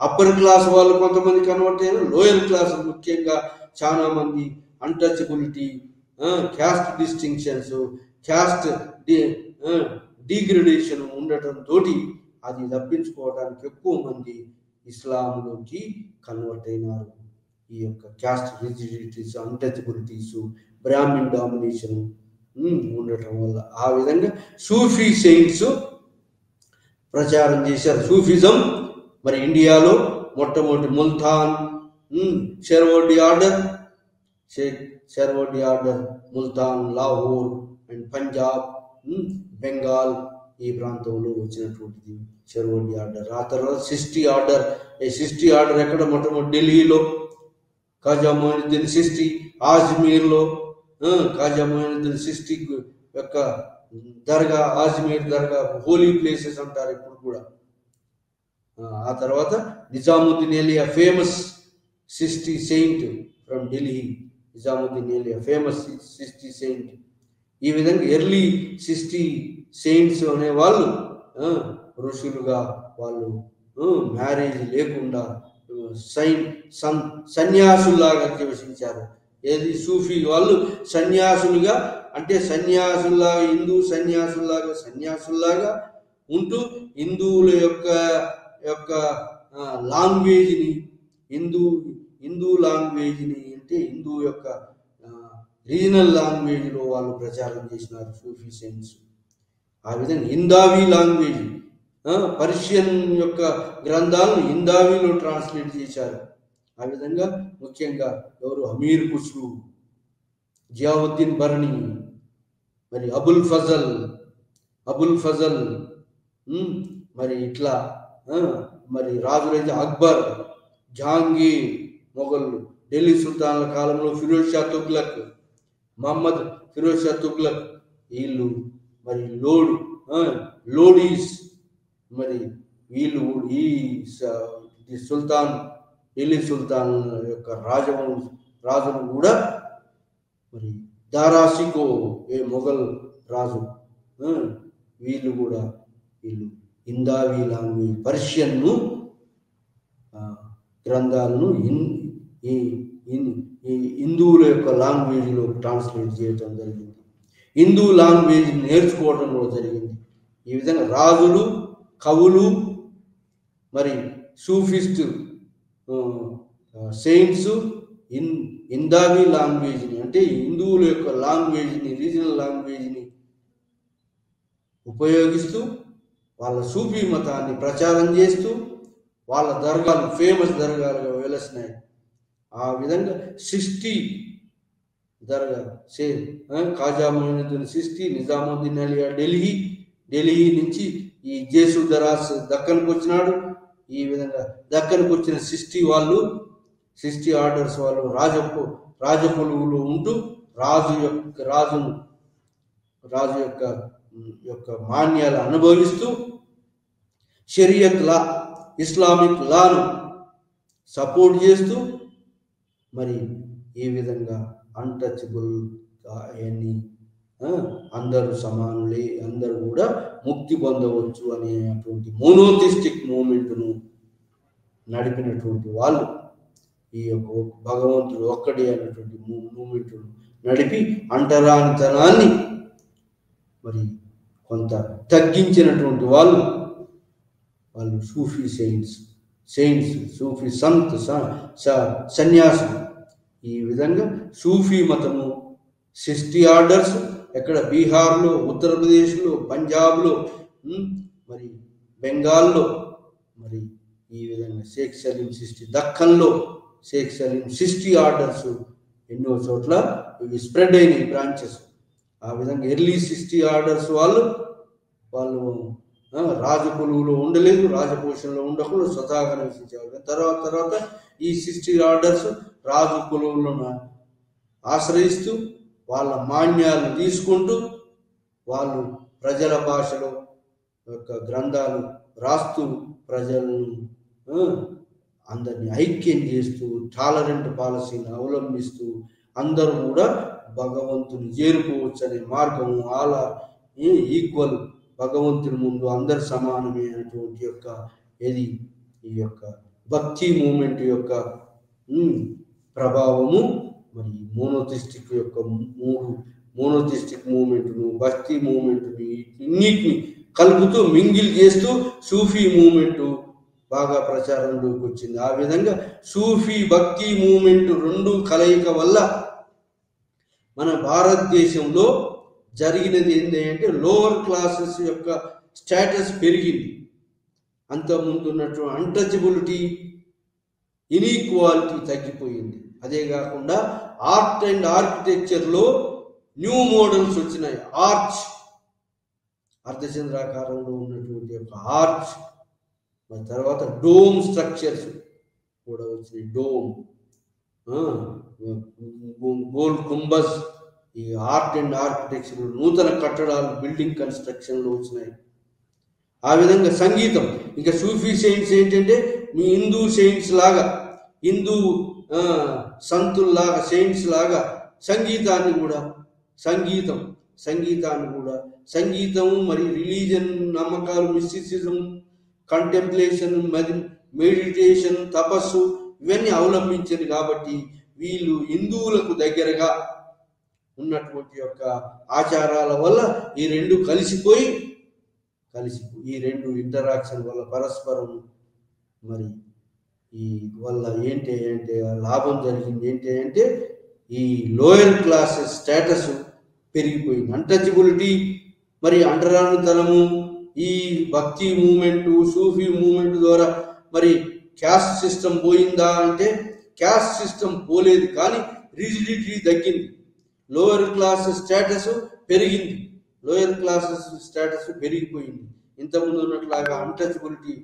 అప్పర్ క్లాస్ వాళ్ళు కొంతమంది కన్వర్ట్ అయినారు, లోయర్ క్లాస్ ముఖ్యంగా చాలా మంది untouchability, caste distinctions, caste degradation ఉండటంతో అది తప్పించుకోవడానికి ఎక్కువ మంది ఇస్లాంలోకి కన్వర్ట్ అయినారు. ఈ యొక్క క్యాస్ట్ రిజిడిటీస్, అన్టచబిలిటీస్, బ్రాహ్మిన్ డామినేషన్ ఉండటం వల్ల ఆ విధంగా సూఫీ సెయింట్స్ ప్రచారం చేశారు. సూఫిజం మరి ఇండియాలో మొట్టమొదటి ముల్తాన్, షెర్వర్డి ఆర్డర్, ముల్తాన్, లాహోర్ అండ్ పంజాబ్, బెంగాల్ ఈ ప్రాంతంలో వచ్చినటువంటిది షెర్వర్డి ఆర్డర్. ఆ తర్వాత 60 ఆర్డర్. ఈ 60 ఆర్డర్ ఎక్కడ? మొట్టమొదటి ఢిల్లీలో ఖాజా మొయినుద్దీన్ చిష్తి, అజ్మీర్లో ఖాజా మొయినుద్దీన్ చిష్తి యొక్క దర్గా, అజ్మీర్ దర్గా హోలీ ప్లేసెస్ అంటారు ఇప్పుడు కూడా. ఆ తర్వాత Nizamuddin Auliya, famous 60 saint from Delhi, Nizamuddin Auliya famous 60 saint. ఈ విధంగా ఎర్లీ 60 సెయింట్స్ అనే వాళ్ళు ఋషులుగా వాళ్ళు మ్యారేజ్ లేకుండా సన్యాసుల్లాగా జీవించారు. ఏది సూఫీ వాళ్ళు సన్యాసులుగా, అంటే సన్యాసుల్లాగా, హిందూ సన్యాసుల్లాగా ఉంటూ హిందువుల యొక్క లాంగ్వేజ్ని, హిందూ లాంగ్వేజ్ని, అంటే హిందూ యొక్క రీజనల్ లాంగ్వేజ్లో వాళ్ళు ప్రచారం చేసినారు సూఫీ సెయింట్స్. ఆ విధంగా హిందావీ లాంగ్వేజ్, పర్షియన్ యొక్క గ్రంథాలను హిందావీలో ట్రాన్స్లేట్ చేశారు. ఆ విధంగా ముఖ్యంగా ఎవరు? అమీర్ ఖుస్రూ, జియావుద్దీన్ బర్నీ, మరి అబుల్ ఫజల్, మరి ఇట్లా మరి రాజులైతే అక్బర్, జహాంగీర్, మొఘళ్ళు, ఢిల్లీ సుల్తాన్ల కాలంలో ఫిరోజ్ షా తుగ్లక్, మహమ్మద్ ఫిరోజ్ షా తుగ్లక్, వీళ్ళు మరి లోడీస్, మరి వీళ్ళు ఈ సుల్తాన్ ఢిల్లీ సుల్తాన్ యొక్క రాజులు కూడా మరి దారాషికో మొఘల్ రాజు వీళ్ళు హిందావీ లాంగ్వేజ్ పర్షియన్ను గ్రంథాలను హిందువుల యొక్క లాంగ్వేజ్లో ట్రాన్స్లేట్ చేయటం జరిగింది. హిందూ లాంగ్వేజ్ నేర్చుకోవడం కూడా జరిగింది. ఈ విధంగా రాజులు, కవులు, మరి సూఫిస్ట్ సెయింట్స్ హిందావీ లాంగ్వేజ్ని అంటే హిందువుల యొక్క లాంగ్వేజ్ని, రీజనల్ లాంగ్వేజ్ని ఉపయోగిస్తూ వాళ్ళ సూఫీ మతాన్ని ప్రచారం చేస్తూ వాళ్ళ దర్గాలు ఫేమస్ దర్గాలుగా వెలసినాయి. ఆ విధంగా 60 దర్గా ఖాజా మొయినుద్దీన్ చిష్తి, నిజాముద్దీన్ అలియా ఢిల్లీ నుంచి ఈ జేసు దరాస్ దక్కన్కి వచ్చినాడు. ఈ విధంగా దక్కన్కి వచ్చిన 60 ఆర్డర్స్ వాళ్ళు రాజపులువులో ఉంటూ రాజు యొక్క మాన్యాలు అనుభవిస్తూ షరియత్ లా, ఇస్లామిక్ లాను సపోర్ట్ చేస్తూ మరి ఈ విధంగా అన్టచబుల్ అవన్నీ అందరూ సమానులే, అందరూ కూడా ముక్తి పొందవచ్చు అనేటువంటి మోనోథిస్టిక్ మూమెంట్ను నడిపినటువంటి వాళ్ళు ఈ యొక్క భగవంతుడు ఒక్కడే అనేటువంటి మూమెంట్ను నడిపి అంటరానితనాన్ని మరి కొంత తగ్గించినటువంటి వాళ్ళు సూఫీ సెయింట్స్, సూఫీ సన్యాసులు. ఈ విధంగా సూఫీ మతము 60 ఆర్డర్స్ ఎక్కడ బీహార్లో, ఉత్తరప్రదేశ్లో, పంజాబ్లో, మరి బెంగాల్లో, మరి ఈ విధంగా షేక్ సలీం 60 దక్కన్లో షేక్ సలీం 60 ఆర్డర్స్ ఎన్నో చోట్ల ఇవి స్ప్రెడ్ అయినాయి బ్రాంచెస్. ఆ విధంగా ఎర్లీ 60 ఆర్డర్స్ వాళ్ళు రాజకులువులో ఉండలేదు, రాజపోషణలో ఉండకుండా స్వతహాగా నివసించేవారు. తర్వాత ఈ 60 ఆర్డర్స్ రాజు కులువులను ఆశ్రయిస్తూ వాళ్ళ మాన్యాలను తీసుకుంటూ వాళ్ళు ప్రజల భాషలో యొక్క గ్రంథాలు రాస్తూ ప్రజలను అందరినీ ఐక్యం చేస్తూ టాలరెంట్ పాలసీని అవలంబిస్తూ అందరూ కూడా భగవంతుని చేరుకోవచ్చు అనే మార్గము ఈక్వల్, భగవంతుని ముందు అందరు సమానమే అనేటువంటి యొక్క ఈ యొక్క భక్తి మూమెంట్ యొక్క ప్రభావము మరి మోనోథిస్టిక్ యొక్క మోనోథిస్టిక్ మూమెంట్ను, భక్తి మూమెంట్ని ఇన్నిటిని కలుపుతూ మింగిల్ చేస్తూ సూఫీ మూమెంట్ బాగా ప్రచారంలోకి వచ్చింది. ఆ విధంగా సూఫీ భక్తి మూమెంట్ రెండు కలయిక వల్ల మన భారతదేశంలో జరిగినది ఏంటంటే లోవర్ క్లాసెస్ యొక్క స్టేటస్ పెరిగింది. అంతకుముందు ఉన్నటువంటి అన్టచబిలిటీ, ఇన్ఈక్వాలిటీ తగ్గిపోయింది. అదే కాకుండా ఆర్ట్ అండ్ ఆర్కిటెక్చర్లో న్యూ మోడల్స్ వచ్చినాయి. అర్ధచంద్రాకారంలో ఉన్నటువంటి యొక్క ఆర్చ్, మరి తర్వాత డోమ్ స్ట్రక్చర్స్ కూడా వచ్చినాయి. గోల్ కుంబస్, ఈ ఆర్ట్ అండ్ ఆర్కిటెక్చర్ నూతన కట్టడాలు బిల్డింగ్ కన్స్ట్రక్షన్లో వచ్చినాయి. ఆ విధంగా సంగీతం, ఇంకా సూఫీ సెయింట్స్ ఏంటంటే మీ హిందూ సెయింట్స్ లాగా, హిందూ సంతుల్లాగా, సెయింట్స్ లాగా సంగీతం మరి రిలీజన్, నమ్మకాలు, మిస్టిసిజం, కంటెంప్లేషన్, మెడిటేషన్, తపస్సు ఇవన్నీ అవలంబించింది. కాబట్టి వీళ్ళు హిందువులకు దగ్గరగా ఉన్నటువంటి యొక్క ఆచారాల వల్ల ఈ రెండు కలిసిపోయి ఈ రెండు ఇంటరాక్షన్ వల్ల పరస్పరం మరి ఈ వల్ల ఏంటి అంటే లాభం జరిగింది. ఏంటి అంటే ఈ లోయర్ క్లాసెస్ స్టేటస్ పెరిగిపోయింది. అన్టచబిలిటీ మరి అంటరానితనము, ఈ భక్తి మూమెంట్, సూఫీ మూమెంట్ ద్వారా మరి క్యాస్ట్ సిస్టమ్ పోయిందా అంటే క్యాస్ట్ సిస్టమ్ పోలేదు, కానీ రిజిడిటీ తగ్గింది. లోయర్ క్లాస్ స్టేటస్ పెరిగింది, పెరిగిపోయింది. ఇంతకుముందు ఉన్నట్లాగా అన్టచబిలిటీ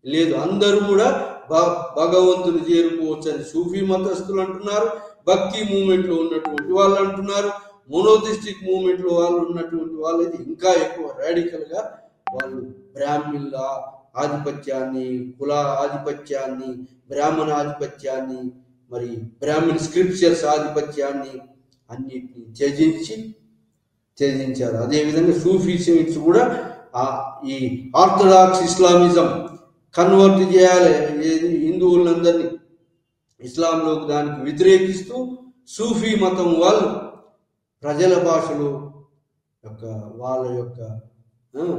లేదు. అందరూ కూడా భగవంతుని చేరుకోవచ్చు అని సూఫీ మతస్థులు అంటున్నారు, భక్తి మూమెంట్లో ఉన్నటువంటి వాళ్ళు అంటున్నారు, మోనోథిస్టిక్ మూమెంట్లో వాళ్ళు ఉన్నటువంటి వాళ్ళైతే ఇంకా ఎక్కువ రాడికల్గా వాళ్ళు బ్రాహ్మిన్లా ఆధిపత్యాన్ని, కుల ఆధిపత్యాన్ని, బ్రాహ్మణ ఆధిపత్యాన్ని, మరి బ్రాహ్మణ్ స్క్రిప్చర్స్ ఆధిపత్యాన్ని అన్నిటిని త్యజించారు. అదేవిధంగా సూఫీ సెయింట్స్ కూడా ఈ ఆర్థడాక్స్ ఇస్లామిజం కన్వర్ట్ చేయాలి హిందువులందరినీ ఇస్లాంలోకి, దానికి వ్యతిరేకిస్తూ సూఫీ మతం వాళ్ళు ప్రజల భాషలో వాళ్ళ యొక్క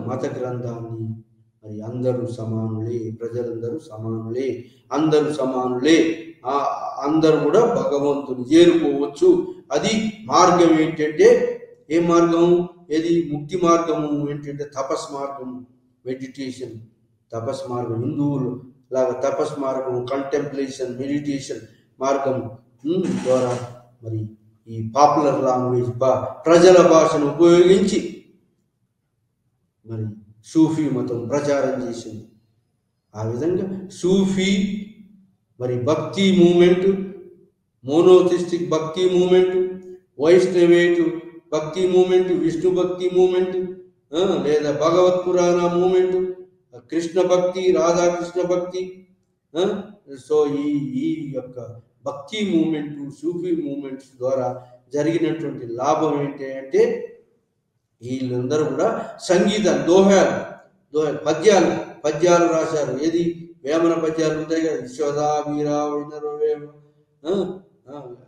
మత గ్రంథాన్ని మరి అందరూ సమానులే, ప్రజలందరూ సమానులే, అందరూ సమానులే, అందరూ కూడా భగవంతుని చేరుకోవచ్చు. అది మార్గం ఏంటంటే, ఏ మార్గం? ఏది ముక్తి మార్గము ఏంటంటే తపస్ మార్గము, మెడిటేషన్, తపస్ మార్గం. హిందువులు లాగా తపస్ మార్గము, కంటెంప్లేషన్, మెడిటేషన్ మార్గం ద్వారా మరి ఈ పాపులర్ లాంగ్వేజ్ ప్రజల భాషను ఉపయోగించి మరి సూఫీ మతం ప్రచారం చేసింది. ఆ విధంగా సూఫీ మరి భక్తి మూమెంట్, మోనోథిస్టిక్ భక్తి మూమెంట్, వైష్ణవేటు భక్తి మూమెంట్, విష్ణు భక్తి మూమెంట్, లేదా భగవత్ పురాణ మూమెంట్, కృష్ణ భక్తి, రాధాకృష్ణ భక్తి. సో ఈ యొక్క భక్తి మూమెంట్, సూఫీ మూమెంట్స్ ద్వారా జరిగినటువంటి లాభం ఏంటి అంటే, వీళ్ళందరూ కూడా సంగీతం, పద్యాలు రాశారు. ఏది? వేమన పద్యాలు ఉంటాయి కదా, యశోదా వీరా వైనరవేమ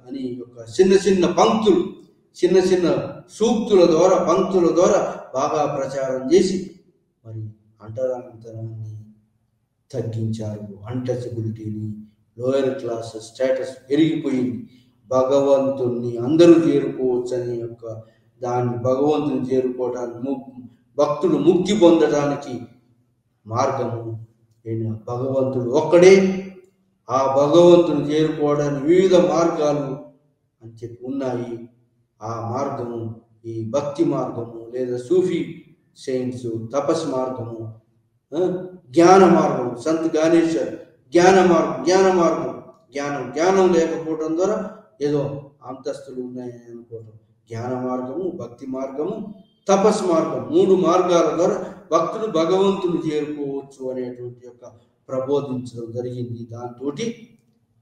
అని ఒక చిన్న పంక్తులు, చిన్న సూక్తుల ద్వారా, పంక్తుల ద్వారా బాగా ప్రచారం చేసి మరి అంటరాంతరాన్ని తగ్గించారు. అన్టచబిలిటీని, లోయర్ క్లాస్ స్టేటస్ పెరిగిపోయింది. భగవంతుణ్ణి అందరూ చేరుకోవచ్చని యొక్క దాన్ని, భగవంతుని చేరుకోవడానికి, భక్తులు ముక్తి పొందడానికి మార్గము భగవంతుడు ఒక్కడే. ఆ భగవంతుని చేరుకోవడానికి వివిధ మార్గాలు అని చెప్పి ఉన్నాయి. ఆ మార్గము ఈ భక్తి మార్గము, లేదా సూఫీ సెయింట్స్ తపస్ మార్గము, జ్ఞాన మార్గం, సంత్ జ్ఞానేశ్వర్ జ్ఞాన మార్గం. జ్ఞానం లేకపోవడం ద్వారా ఏదో అంతస్తులు ఉన్నాయని అనుకోవడం. జ్ఞాన మార్గము, భక్తి మార్గము, తపస్ మార్గం, 3 మార్గాల ద్వారా భక్తుడు భగవంతుని చేరుకోవచ్చు అనేటువంటి యొక్క ప్రబోధించడం జరిగింది. దాంతో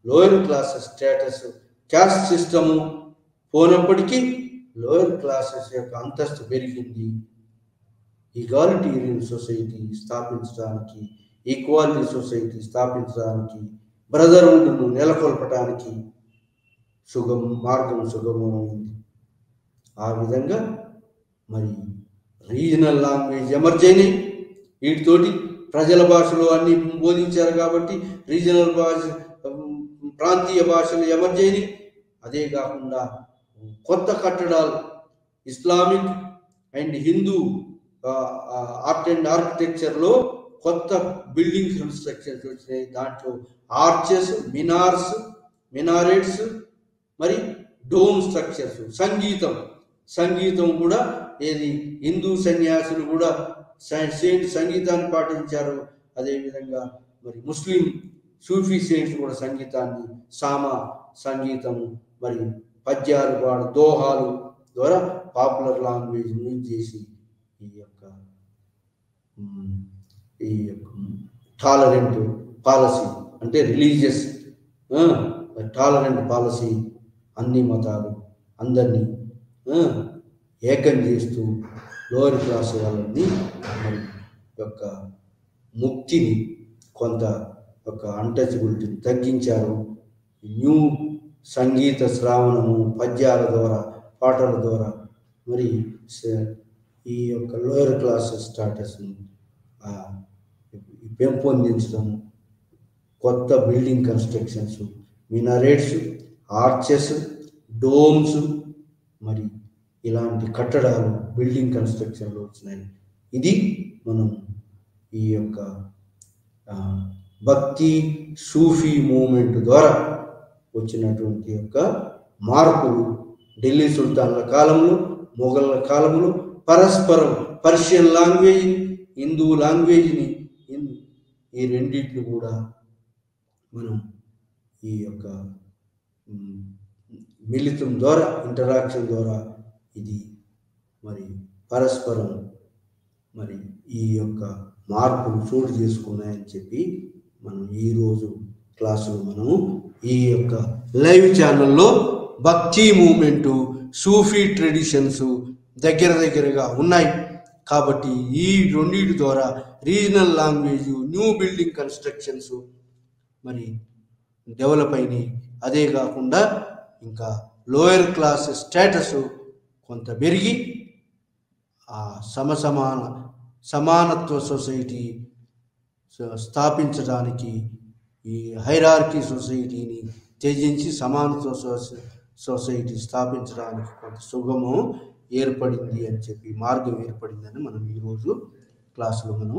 lower classes status, caste system పోనప్పటికీ లోయర్ క్లాసెస్ యొక్క అంతస్తు పెరిగింది. ఈక్వాలిటేరియన్ సొసైటీ స్థాపించడానికి, ఈక్వాలిటీ సొసైటీ స్థాపించడానికి, బ్రదర్హుడ్ను నెలకొల్పడానికి మార్గం సుగమమైంది. ఆ విధంగా మరి రీజనల్ లాంగ్వేజ్ ఎమర్జ్ అయినాయి. వీటితోటి ప్రజల భాషలో అన్ని బోధించారు కాబట్టి రీజనల్ భాష, ప్రాంతీయ భాషలు ఎమర్జ్ అయినాయి. అదే కాకుండా కొత్త కట్టడాలు, Islamic and Hindu art and ఆర్కిటెక్చర్లో కొత్త బిల్డింగ్ కన్స్ట్రక్షన్స్ వచ్చినాయి. దాంట్లో ఆర్చెస్, మినారెట్స్, మరి డోమ్ స్ట్రక్చర్స్. సంగీతం కూడా ఏది? హిందూ సన్యాసులు కూడా సంగీతాన్ని పాటించారు. అదేవిధంగా మరి ముస్లిం సూఫీ సెయింట్స్ కూడా సంగీతాన్ని, సంగీతము, మరి పద్యాలు, దోహాలు ద్వారా పాపులర్ లాంగ్వేజ్ యూజ్ చేసి ఈ యొక్క టాలరెంట్ పాలసీ, అంటే రిలీజియస్ టాలరెంట్ పాలసీ, అన్ని మతాలు అందరినీ ఏకం చేస్తూ లోయర్ క్లాస్ వాళ్ళని మరి యొక్క ముక్తిని, కొంత ఒక అన్టచబిలిటీని తగ్గించారు. న్యూ సంగీత శ్రావణము, పద్యాల ద్వారా, పాటల ద్వారా మరి ఈ యొక్క లోయర్ క్లాస్ స్టాటస్ని పెంపొందించడం, కొత్త building constructions, minarets, arches, Doms, మరి ఇలాంటి కట్టడాలు బిల్డింగ్ కన్స్ట్రక్షన్లో వచ్చినాయి. ఇది మనం ఈ యొక్క భక్తి సూఫీ మూమెంట్ ద్వారా వచ్చినటువంటి యొక్క మార్పులు. ఢిల్లీ సుల్తాన్ల కాలంలో, మొఘళ్ళ కాలంలో పరస్పరం పర్షియన్ లాంగ్వేజ్, హిందూ లాంగ్వేజ్ని, ఈ రెండింటిని కూడా మనం ఈ యొక్క మిళితం ద్వారా, ఇంటరాక్షన్ ద్వారా ఇది మరి పరస్పరం మరి ఈ యొక్క మార్పులు చోటు చేసుకున్నాయని చెప్పి మనం ఈరోజు క్లాసులో మనము ఈ యొక్క లైవ్ ఛానల్లో భక్తి మూమెంటు, సూఫీ ట్రెడిషన్స్ దగ్గరగా ఉన్నాయి. కాబట్టి ఈ రెండింటి ద్వారా regional language, new building constructions మరి డెవలప్ అయినాయి. అదే కాకుండా ఇంకా లోయర్ క్లాస్ స్టేటస్ కొంత పెరిగి ఆ సమానత్వ సొసైటీ స్థాపించడానికి ఈ హైరార్కీ సొసైటీని త్యజించి సమానత్వ సొసైటీ స్థాపించడానికి కొంత సుగమం ఏర్పడింది అని చెప్పి, మార్గం ఏర్పడిందని మనం ఈరోజు క్లాసులో మనం